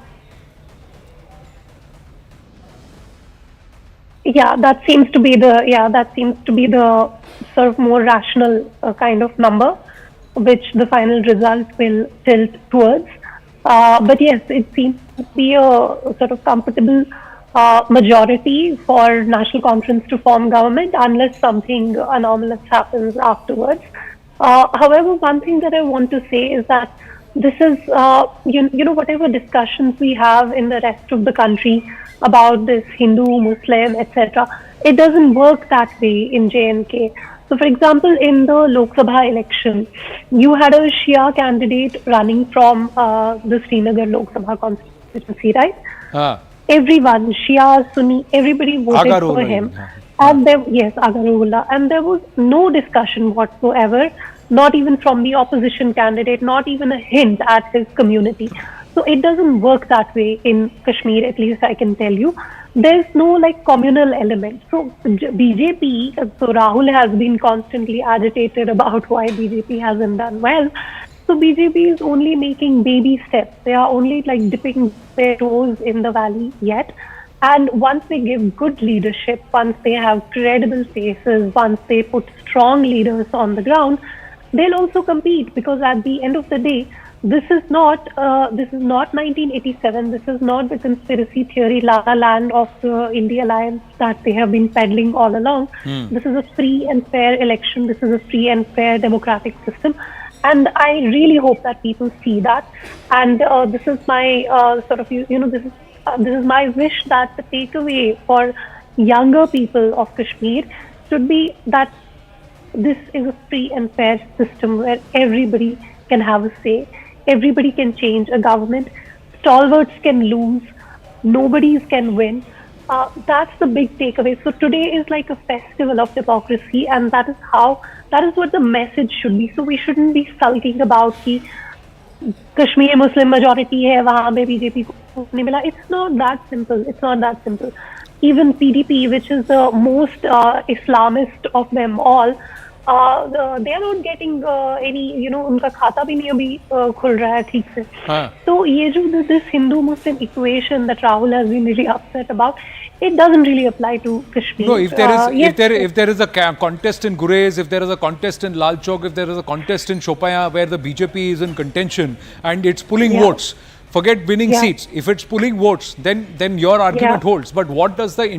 That seems to be the sort of more rational kind of number, which the final result will tilt towards. But yes, it seems to be a sort of comfortable majority for National Conference to form government, unless something anomalous happens afterwards. However, one thing that I want to say is that this is, whatever discussions we have in the rest of the country about this Hindu, Muslim, etc., it doesn't work that way in J&K. So, for example, in the Lok Sabha election, you had a Shia candidate running from the Srinagar Lok Sabha constituency, right? Everyone, Shia, Sunni, everybody voted for him. And Agarullah. And there was no discussion whatsoever, not even from the opposition candidate, not even a hint at his community. So it doesn't work that way in Kashmir, at least I can tell you. There's no communal element. So BJP, so Rahul has been constantly agitated about why BJP hasn't done well. So BJP is only making baby steps. They are only dipping their toes in the valley yet. And once they give good leadership, once they have credible faces, once they put strong leaders on the ground, they'll also compete, because at the end of the day, this is not 1987. This is not the conspiracy theory La La Land of the India Alliance that they have been peddling all along. This is a free and fair election. This is a free and fair democratic system. And I really hope that people see that. And this is my this is my wish that the takeaway for younger people of Kashmir should be that this is a free and fair system where everybody can have a say. Everybody can change a government. Stalwarts can lose. Nobodies can win. That's the big takeaway. So today is like a festival of democracy, and that is what the message should be. So we shouldn't be sulking about ki Kashmir Muslim majority hai, wahan pe BJP ko nahi mila. It's not that simple. It's not that simple. Even PDP, which is the most Islamist of them all, they are not getting any, उनका खाता भी नहीं अभी खुल रहा है ठीक से. So ये जो this Hindu-Muslim equation that Rahul has been really upset about, it doesn't really apply to Kashmir. No, if there is a contest in Gurez, if there is a contest in Lal Chowk, if there is a contest in Shopaya where the BJP is in contention and it's pulling votes, forget winning seats. If it's pulling votes, then your argument holds. But what does the